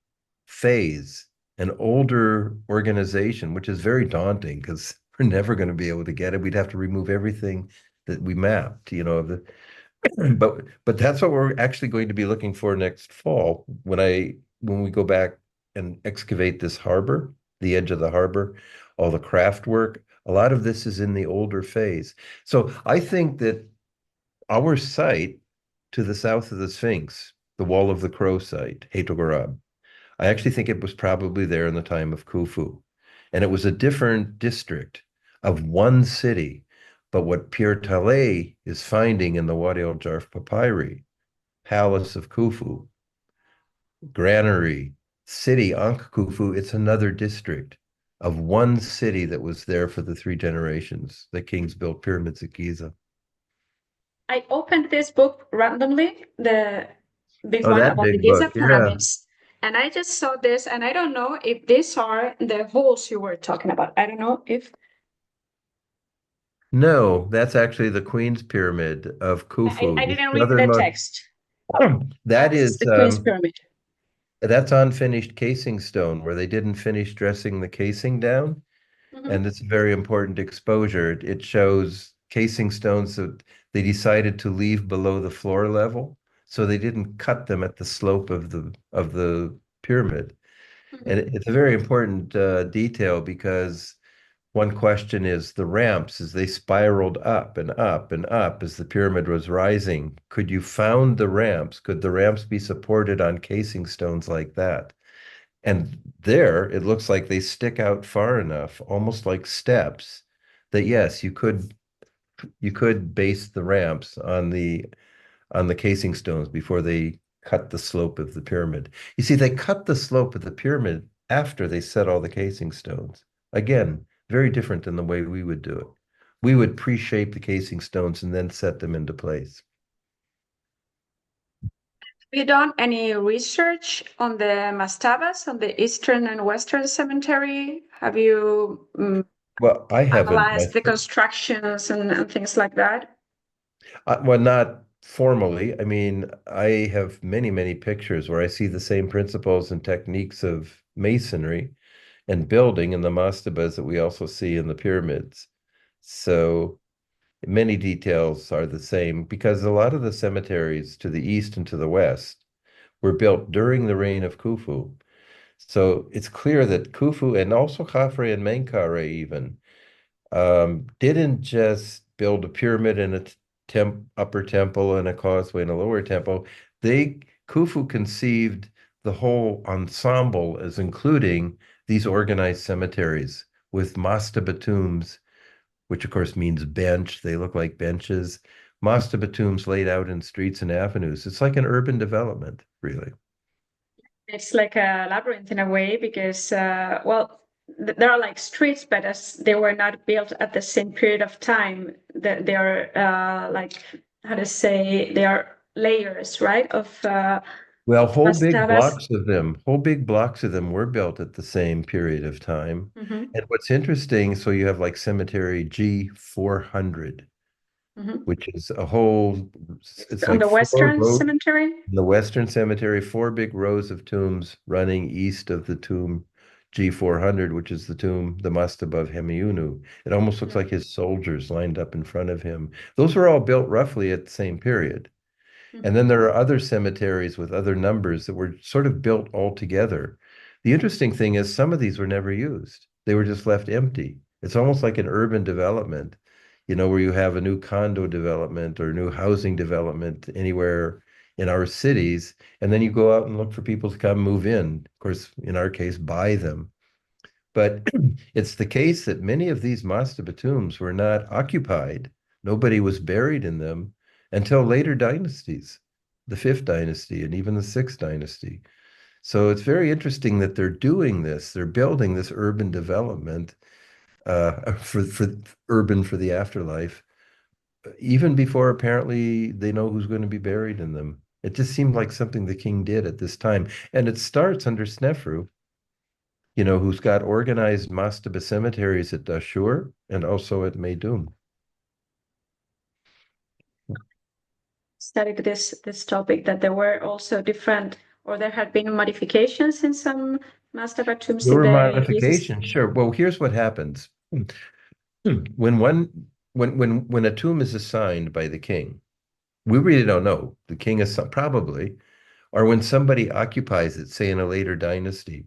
phase, an older organization, which is very daunting because we're never going to be able to get it. We'd have to remove everything that we mapped, but that's what we're actually going to be looking for next fall when we go back and excavate this harbor, the edge of the harbor, all the craft work. A lot of this is in the older phase. So I think that our site to the south of the Sphinx, the Wall of the Crow site, Hato I actually think it was probably there in the time of Khufu. And it was a different district of one city. But what Pierre Tallet is finding in the Wadi al-Jarf papyri, Palace of Khufu, Granary, City, Ankh Khufu, it's another district of one city that was there for the three generations. The kings built pyramids at Giza. I opened this book randomly, this Oh, one that about the big Giza book. Yeah. pyramids, and I just saw this, and I don't know if these are the holes you were talking about. I don't know if No, that's actually the Queen's Pyramid of Khufu, I the didn't read the southernmost. text. That This is is the Queen's Pyramid. that's unfinished casing stone where they didn't finish dressing the casing down, Mhm. and it's a very important exposure. It shows casing stones that they decided to leave below the floor level, so they didn't cut them at the slope of the pyramid. And Mhm. it's a very important detail because one question is the ramps as they spiraled up and up and up as the pyramid was rising. Could you found the ramps? Could the ramps be supported on casing stones like that? And there, it looks like they stick out far enough, almost like steps, that yes, you could base the ramps on the casing stones before they cut the slope of the pyramid. You see, they cut the slope of the pyramid after they set all the casing stones. Again, very different than the way we would do it. We would pre-shape the casing stones and then set them into place. Have you done any research on the mastabas, on the Eastern and Western Cemetery? Have you Well, I haven't analyzed the myself. constructions and things like that? Well, not formally. I mean, I have many, many pictures where I see the same principles and techniques of masonry and building in the mastabas that we also see in the pyramids. So many details are the same because a lot of the cemeteries to the east and to the west were built during the reign of Khufu. So it's clear that Khufu and also Khafre and Menkaure even didn't just build a pyramid and a upper temple and a causeway and a lower temple. They Khufu conceived the whole ensemble as including these organized cemeteries with mastaba tombs, which of course means bench. They look like benches. Mastaba tombs laid out in streets and avenues. It's like an urban development, really. It's like a labyrinth in a way because, well, there are like streets, but as they were not built at the same period of time, they are like, how to say, they are layers, right, Well, of mastabas. whole big blocks of them were built at the same period of time. Hmm. And what's interesting, so you have like cemetery G400, Hmm. which is a whole, it's On like the four Western rows Cemetery. in the Western Cemetery, four big rows of tombs running east of the tomb G400, which is the tomb, the mastaba of Hemiunu. It almost looks like his soldiers lined up in front of him. Those were all built roughly at the same period. And Hmm. then there are other cemeteries with other numbers that were sort of built all together. The interesting thing is some of these were never used. They were just left empty. It's almost like an urban development, where you have a new condo development or new housing development anywhere in our cities, and then you go out and look for people to come move in. Of course, in our case, buy them. But it's the case that many of these mastaba tombs were not occupied. Nobody was buried in them until later dynasties, the fifth dynasty and even the sixth dynasty. So it's very interesting that they're doing this. They're building this urban development for urban for the afterlife, even before apparently they know who's going to be buried in them. It just seemed like something the king did at this time. And it starts under Snefru, who's got organized mastaba cemeteries at Dashur and also at Meidum. Studied this topic that there were also different, or there had been modifications in some mastaba tombs There in were the east. modifications, sure. Well, here's what happens. When one when a tomb is assigned by the king, we really don't know. The king is probably, or when somebody occupies it, say in a later dynasty.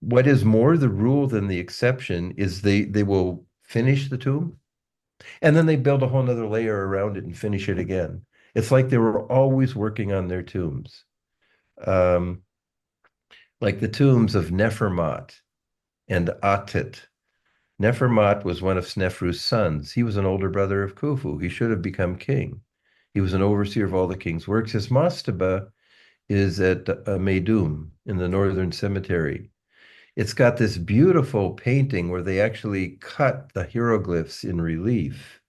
What is more the rule than the exception is they will finish the tomb and then they build a whole nother layer around it and finish it again. It's like they were always working on their tombs. Um, like the tombs of Nefermat and Atit. Nefermat was one of Snefru's sons. He was an older brother of Khufu. He should have become king. He was an overseer of all the king's works. His mastaba is at Meidum in the northern cemetery. It's got this beautiful painting where they actually cut the hieroglyphs in relief,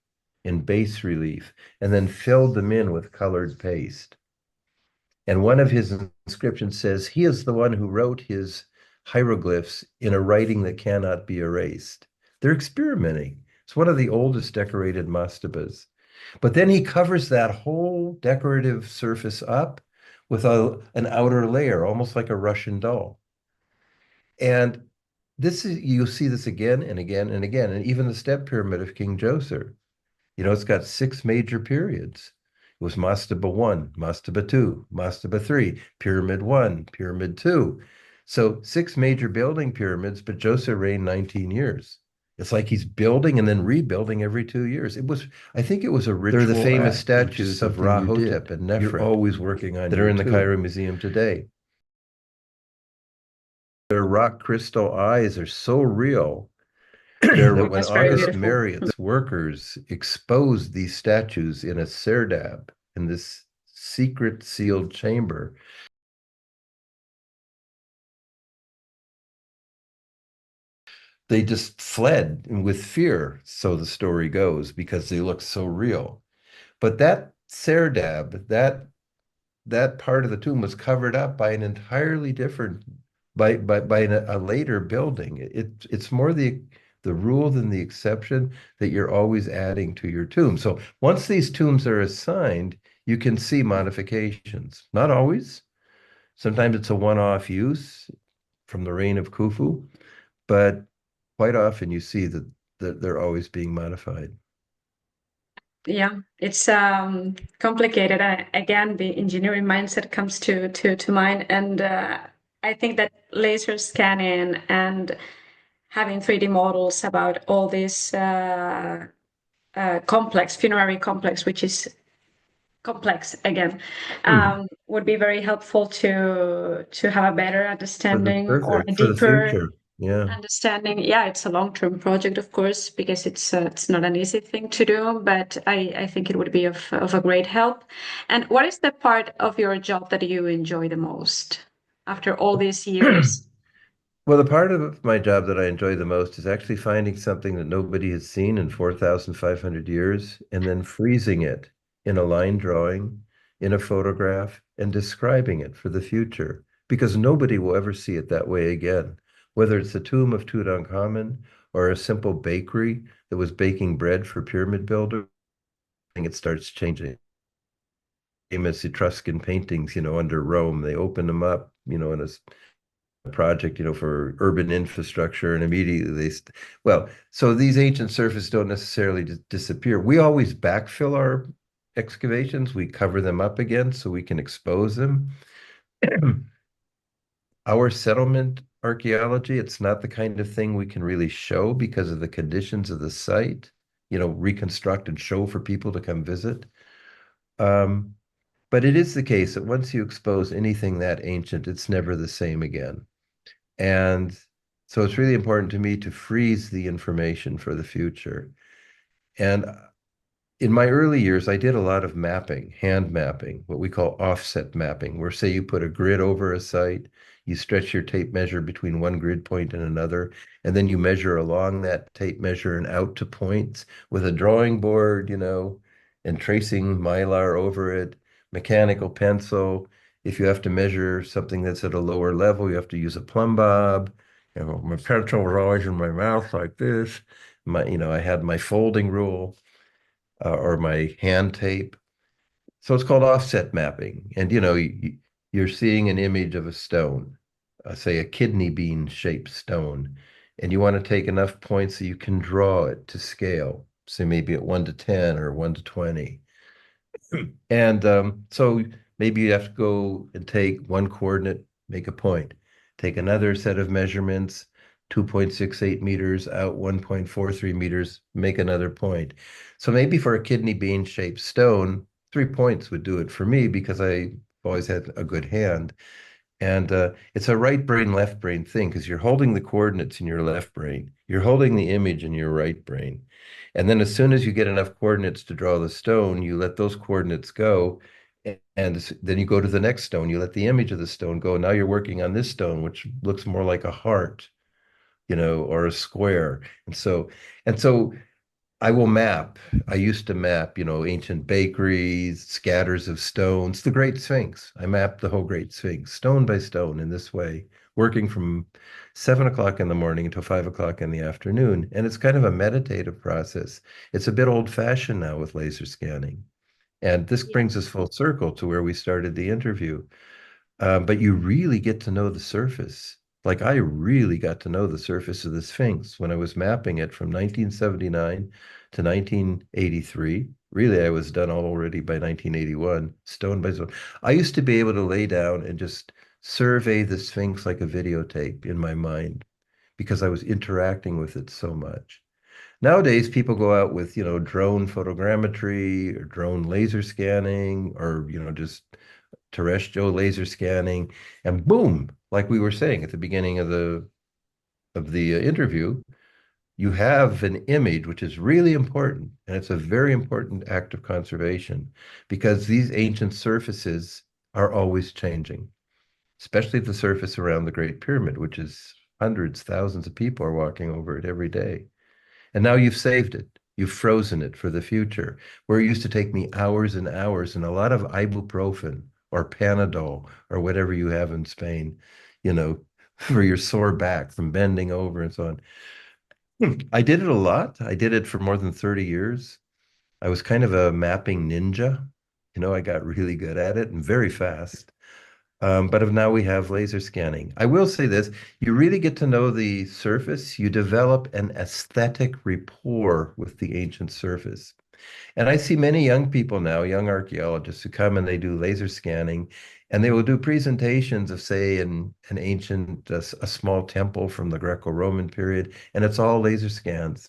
in bas relief, and then filled them in with colored paste. And one of his inscriptions says, he is the one who wrote his hieroglyphs in a writing that cannot be erased. They're experimenting. It's one of the oldest decorated mastabas. But then he covers that whole decorative surface up with an outer layer, almost like a Russian doll. And you'll see this again and again and again. And even the step pyramid of King Djoser, it's got six major periods. It was Mastaba 1, Mastaba 2, Mastaba 3, Pyramid 1, Pyramid 2. So 6 major building pyramids, but Djoser reigned 19 years. It's like he's building and then rebuilding every 2 years. I think it was a ritual. They're the famous statues of Rahotep and Nefret. You're always working on that are in the Cairo Museum today. Their rock crystal eyes are so real that when August Marriott's workers exposed these statues in a serdab, in this secret sealed chamber, they just fled with fear, so the story goes, because they look so real. But that serdab, that part of the tomb was covered up by an entirely different, by a later building. It's more the rule than the exception that you're always adding to your tomb. So once these tombs are assigned, you can see modifications. Not always. Sometimes it's a one-off use from the reign of Khufu, but quite often you see that they're always being modified. Yeah, it's complicated. Again, the engineering mindset comes to mind, and I think that laser scanning and having 3D models about all this complex funerary complex, which is complex again, would be very helpful to have a better understanding or a For the deeper future. Yeah. understanding. Yeah, it's a long-term project, of course, because it's not an easy thing to do, but I think it would be of a great help. And what is the part of your job that you enjoy the most after all these years? Well, the part of my job that I enjoy the most is actually finding something that nobody has seen in 4,500 years and then freezing it in a line drawing, in a photograph, and describing it for the future. Because nobody will ever see it that way again. Whether it's the tomb of Tutankhamun or a simple bakery that was baking bread for pyramid builders, it starts changing. Famous Etruscan paintings, under Rome, they opened them up, in a project, for urban infrastructure, and immediately so these ancient surfaces don't necessarily disappear. We always backfill our excavations. We cover them up again so we can expose them. Our settlement archaeology, it's not the kind of thing we can really show because of the conditions of the site, reconstruct and show for people to come visit. But it is the case that once you expose anything that ancient, it's never the same again. And so it's really important to me to freeze the information for the future. And in my early years, I did a lot of mapping, hand mapping, what we call offset mapping, where say you put a grid over a site, you stretch your tape measure between one grid point and another, and then you measure along that tape measure and out to points with a drawing board, and tracing mylar over it, mechanical pencil. If you have to measure something that's at a lower level, you have to use a plumb bob. My pencil was always in my mouth like this. I had my folding rule or my hand tape. So it's called offset mapping. And you're seeing an image of a stone, say a kidney bean shaped stone, and you want to take enough points so you can draw it to scale, say maybe at 1 to 10 or 1 to 20. And so maybe you have to go and take one coordinate, make a point, take another set of measurements, 2.68 meters out 1.43 meters, make another point. So maybe for a kidney bean shaped stone, 3 points would do it for me because I've always had a good hand. And it's a right brain, left brain thing because you're holding the coordinates in your left brain, you're holding the image in your right brain. And then as soon as you get enough coordinates to draw the stone, you let those coordinates go. And then you go to the next stone, you let the image of the stone go. Now you're working on this stone, which looks more like a heart, or a square. And so I will map. I used to map, ancient bakeries, scatters of stones, the Great Sphinx. I mapped the whole Great Sphinx, stone by stone, in this way, working from 7 o'clock in the morning until 5 o'clock in the afternoon. And it's kind of a meditative process. It's a bit old-fashioned now with laser scanning. And this brings us full circle to where we started the interview. But you really get to know the surface. Like I really got to know the surface of the Sphinx when I was mapping it from 1979 to 1983. Really, I was done already by 1981, stone by stone. I used to be able to lay down and just survey the Sphinx like a videotape in my mind because I was interacting with it so much. Nowadays, people go out with, drone photogrammetry or drone laser scanning or, just terrestrial laser scanning, and boom, like we were saying at the beginning of the interview, you have an image which is really important, and it's a very important act of conservation because these ancient surfaces are always changing, especially the surface around the Great Pyramid, which is hundreds, thousands of people are walking over it every day. And now you've saved it. You've frozen it for the future. Where it used to take me hours and hours and a lot of ibuprofen or Panadol or whatever you have in Spain, you know, for your sore back from bending over and so on. I did it a lot. I did it for more than 30 years. I was kind of a mapping ninja. I got really good at it and very fast. But of now we have laser scanning. I will say this, you really get to know the surface. You develop an aesthetic rapport with the ancient surface. And I see many young people now, young archaeologists who come and they do laser scanning and they will do presentations of, say, an ancient, a small temple from the Greco-Roman period, and it's all laser scans.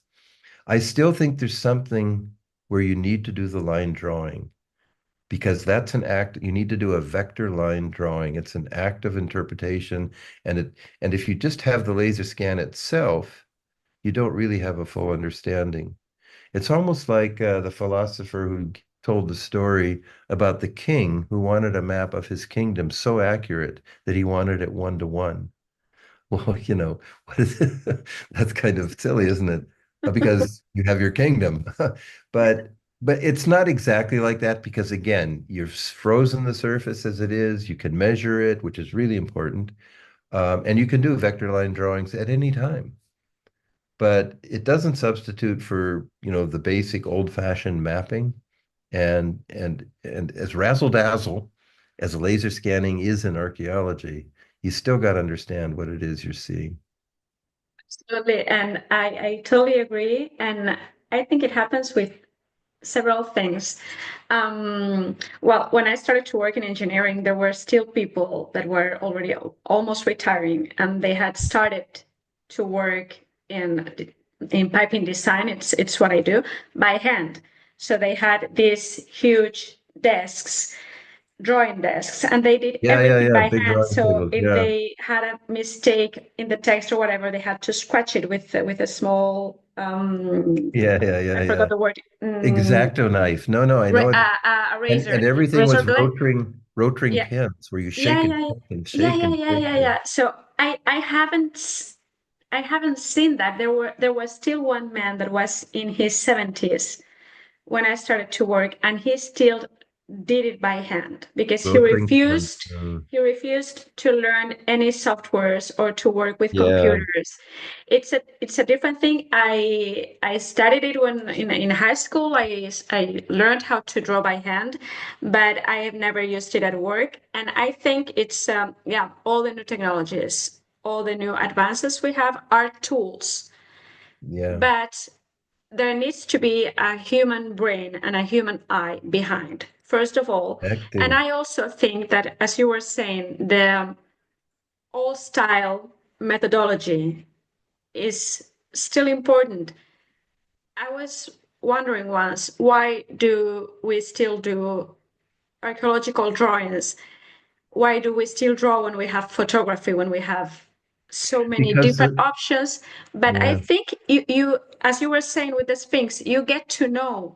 I still think there's something where you need to do the line drawing because that's an act. You need to do a vector line drawing. It's an act of interpretation, and if you just have the laser scan itself, you don't really have a full understanding. It's almost like the philosopher who told the story about the king who wanted a map of his kingdom so accurate that he wanted it 1 to 1. Well, what is it? That's kind of silly, isn't it? Because you have your kingdom. But but it's not exactly like that because again, you've frozen the surface as it is. You can measure it, which is really important. And you can do vector line drawings at any time. But it doesn't substitute for, the basic old-fashioned mapping. And as razzle-dazzle as laser scanning is in archaeology, you still got to understand what it is you're seeing. Absolutely. And I totally agree. And I think it happens with several things. Well, when I started to work in engineering, there were still people that were already almost retiring, and they had started to work in piping design. It's what I do by hand. So they had these huge desks, drawing desks, and they did Yeah, yeah, everything yeah. by Big hand. drawing So tables. if Yeah. they had a mistake in the text or whatever, they had to scratch it with a small Yeah, yeah, I yeah, forgot yeah. the word. Exacto knife. No, no, I know it. A And razor, everything razor was blade. rotating Yeah, pins where you yeah, shake and yeah, yeah, shake and yeah, shake yeah, and yeah, shake. yeah, Yeah. yeah. So I haven't seen that. There was still one man that was in his 70s when I started to work, and he still did it by hand because Rotring pins. he refused to learn any softwares or to work with Yeah, computers. It's a different thing. I studied it when in high school. I learned how to draw by hand, but I have never used it at work. And I think it's yeah, all the new technologies, all the new advances we have are tools, yeah. but there needs to be a human brain and a human eye behind, first of all. And Acting. I also think that, as you were saying, the old style methodology is still important. I was wondering once, why do we still do archaeological drawings? Why do we still draw when we have photography, when we have so many Because different the, options? But I yeah, think you, as you were saying with the Sphinx, you get to know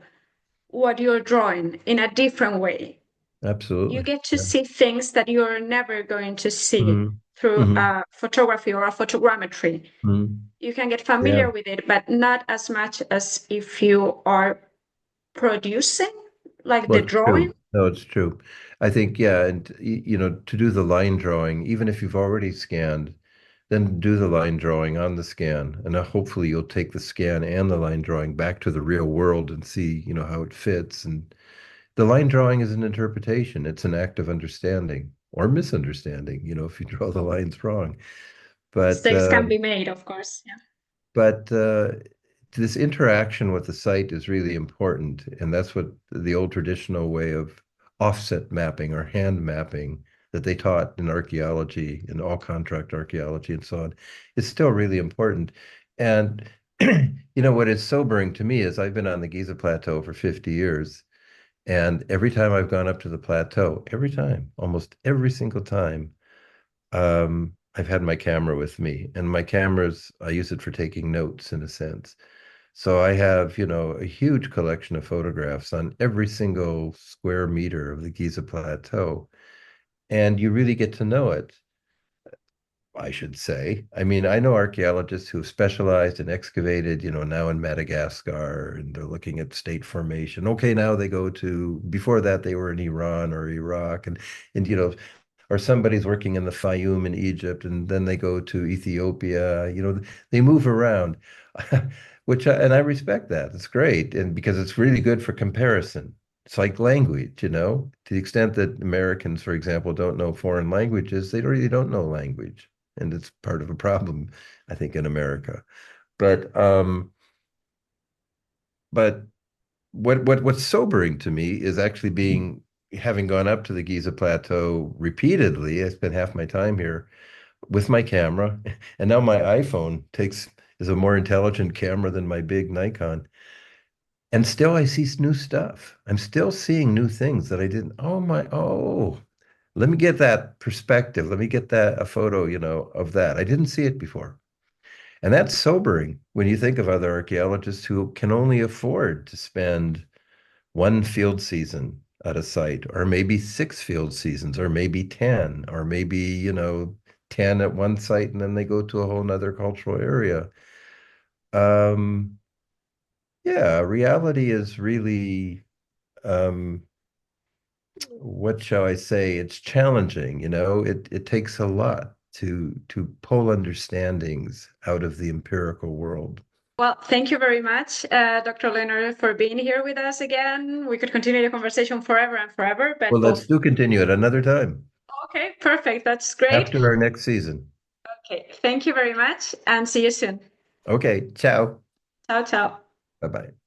what you're drawing in a different way. You absolutely. get to Yeah. see things that you're never going to see Hmm. through Hmm. a photography or a photogrammetry. Hmm. You can get Yeah. familiar with it, but not as much as if you are producing, like Well, the it's drawing. true. No, it's true. I think, yeah, and to do the line drawing, even if you've already scanned, then do the line drawing on the scan, and hopefully you'll take the scan and the line drawing back to the real world and see, how it fits. And the line drawing is an interpretation. It's an act of understanding or misunderstanding, if you draw the lines wrong. But Mistakes can be made, of course. Yeah. but this interaction with the site is really important, and that's what the old traditional way of offset mapping or hand mapping that they taught in archaeology and all contract archaeology and so on is still really important. And what is sobering to me is I've been on the Giza Plateau for 50 years. And every time I've gone up to the plateau, every time, almost every single time, I've had my camera with me. And my cameras, I use it for taking notes in a sense. So I have, a huge collection of photographs on every single square meter of the Giza Plateau. And you really get to know it, I should say. I mean, I know archaeologists who have specialized and excavated, now in Madagascar, and they're looking at state formation. Okay, now they go to, before that, they were in Iran or Iraq, and or somebody's working in the Fayum in Egypt, and then they go to Ethiopia. They move around, and I respect that. It's great, and because it's really good for comparison. It's like language, to the extent that Americans, for example, don't know foreign languages, they really don't know language, and it's part of a problem, I think, in America. But what's sobering to me is actually having gone up to the Giza Plateau repeatedly. I spent half my time here with my camera, and now my iPhone is a more intelligent camera than my big Nikon. And still I see new stuff. I'm still seeing new things that I didn't. Let me get that perspective. Let me get that a photo, of that. I didn't see it before. And that's sobering when you think of other archaeologists who can only afford to spend one field season at a site, or maybe six field seasons, or maybe 10, or maybe, 10 at one site, and then they go to a whole nother cultural area. Um, yeah, reality is really, um, what shall I say? It's challenging, it takes a lot to pull understandings out of the empirical world. Well, thank you very much, Dr. Lehner, for being here with us again. We could continue the conversation forever and forever, Well, but let's both. do continue it another time Okay, perfect. That's great. after our next season. Okay, thank you very much and see you soon. Okay, ciao. Ciao, ciao. Bye-bye.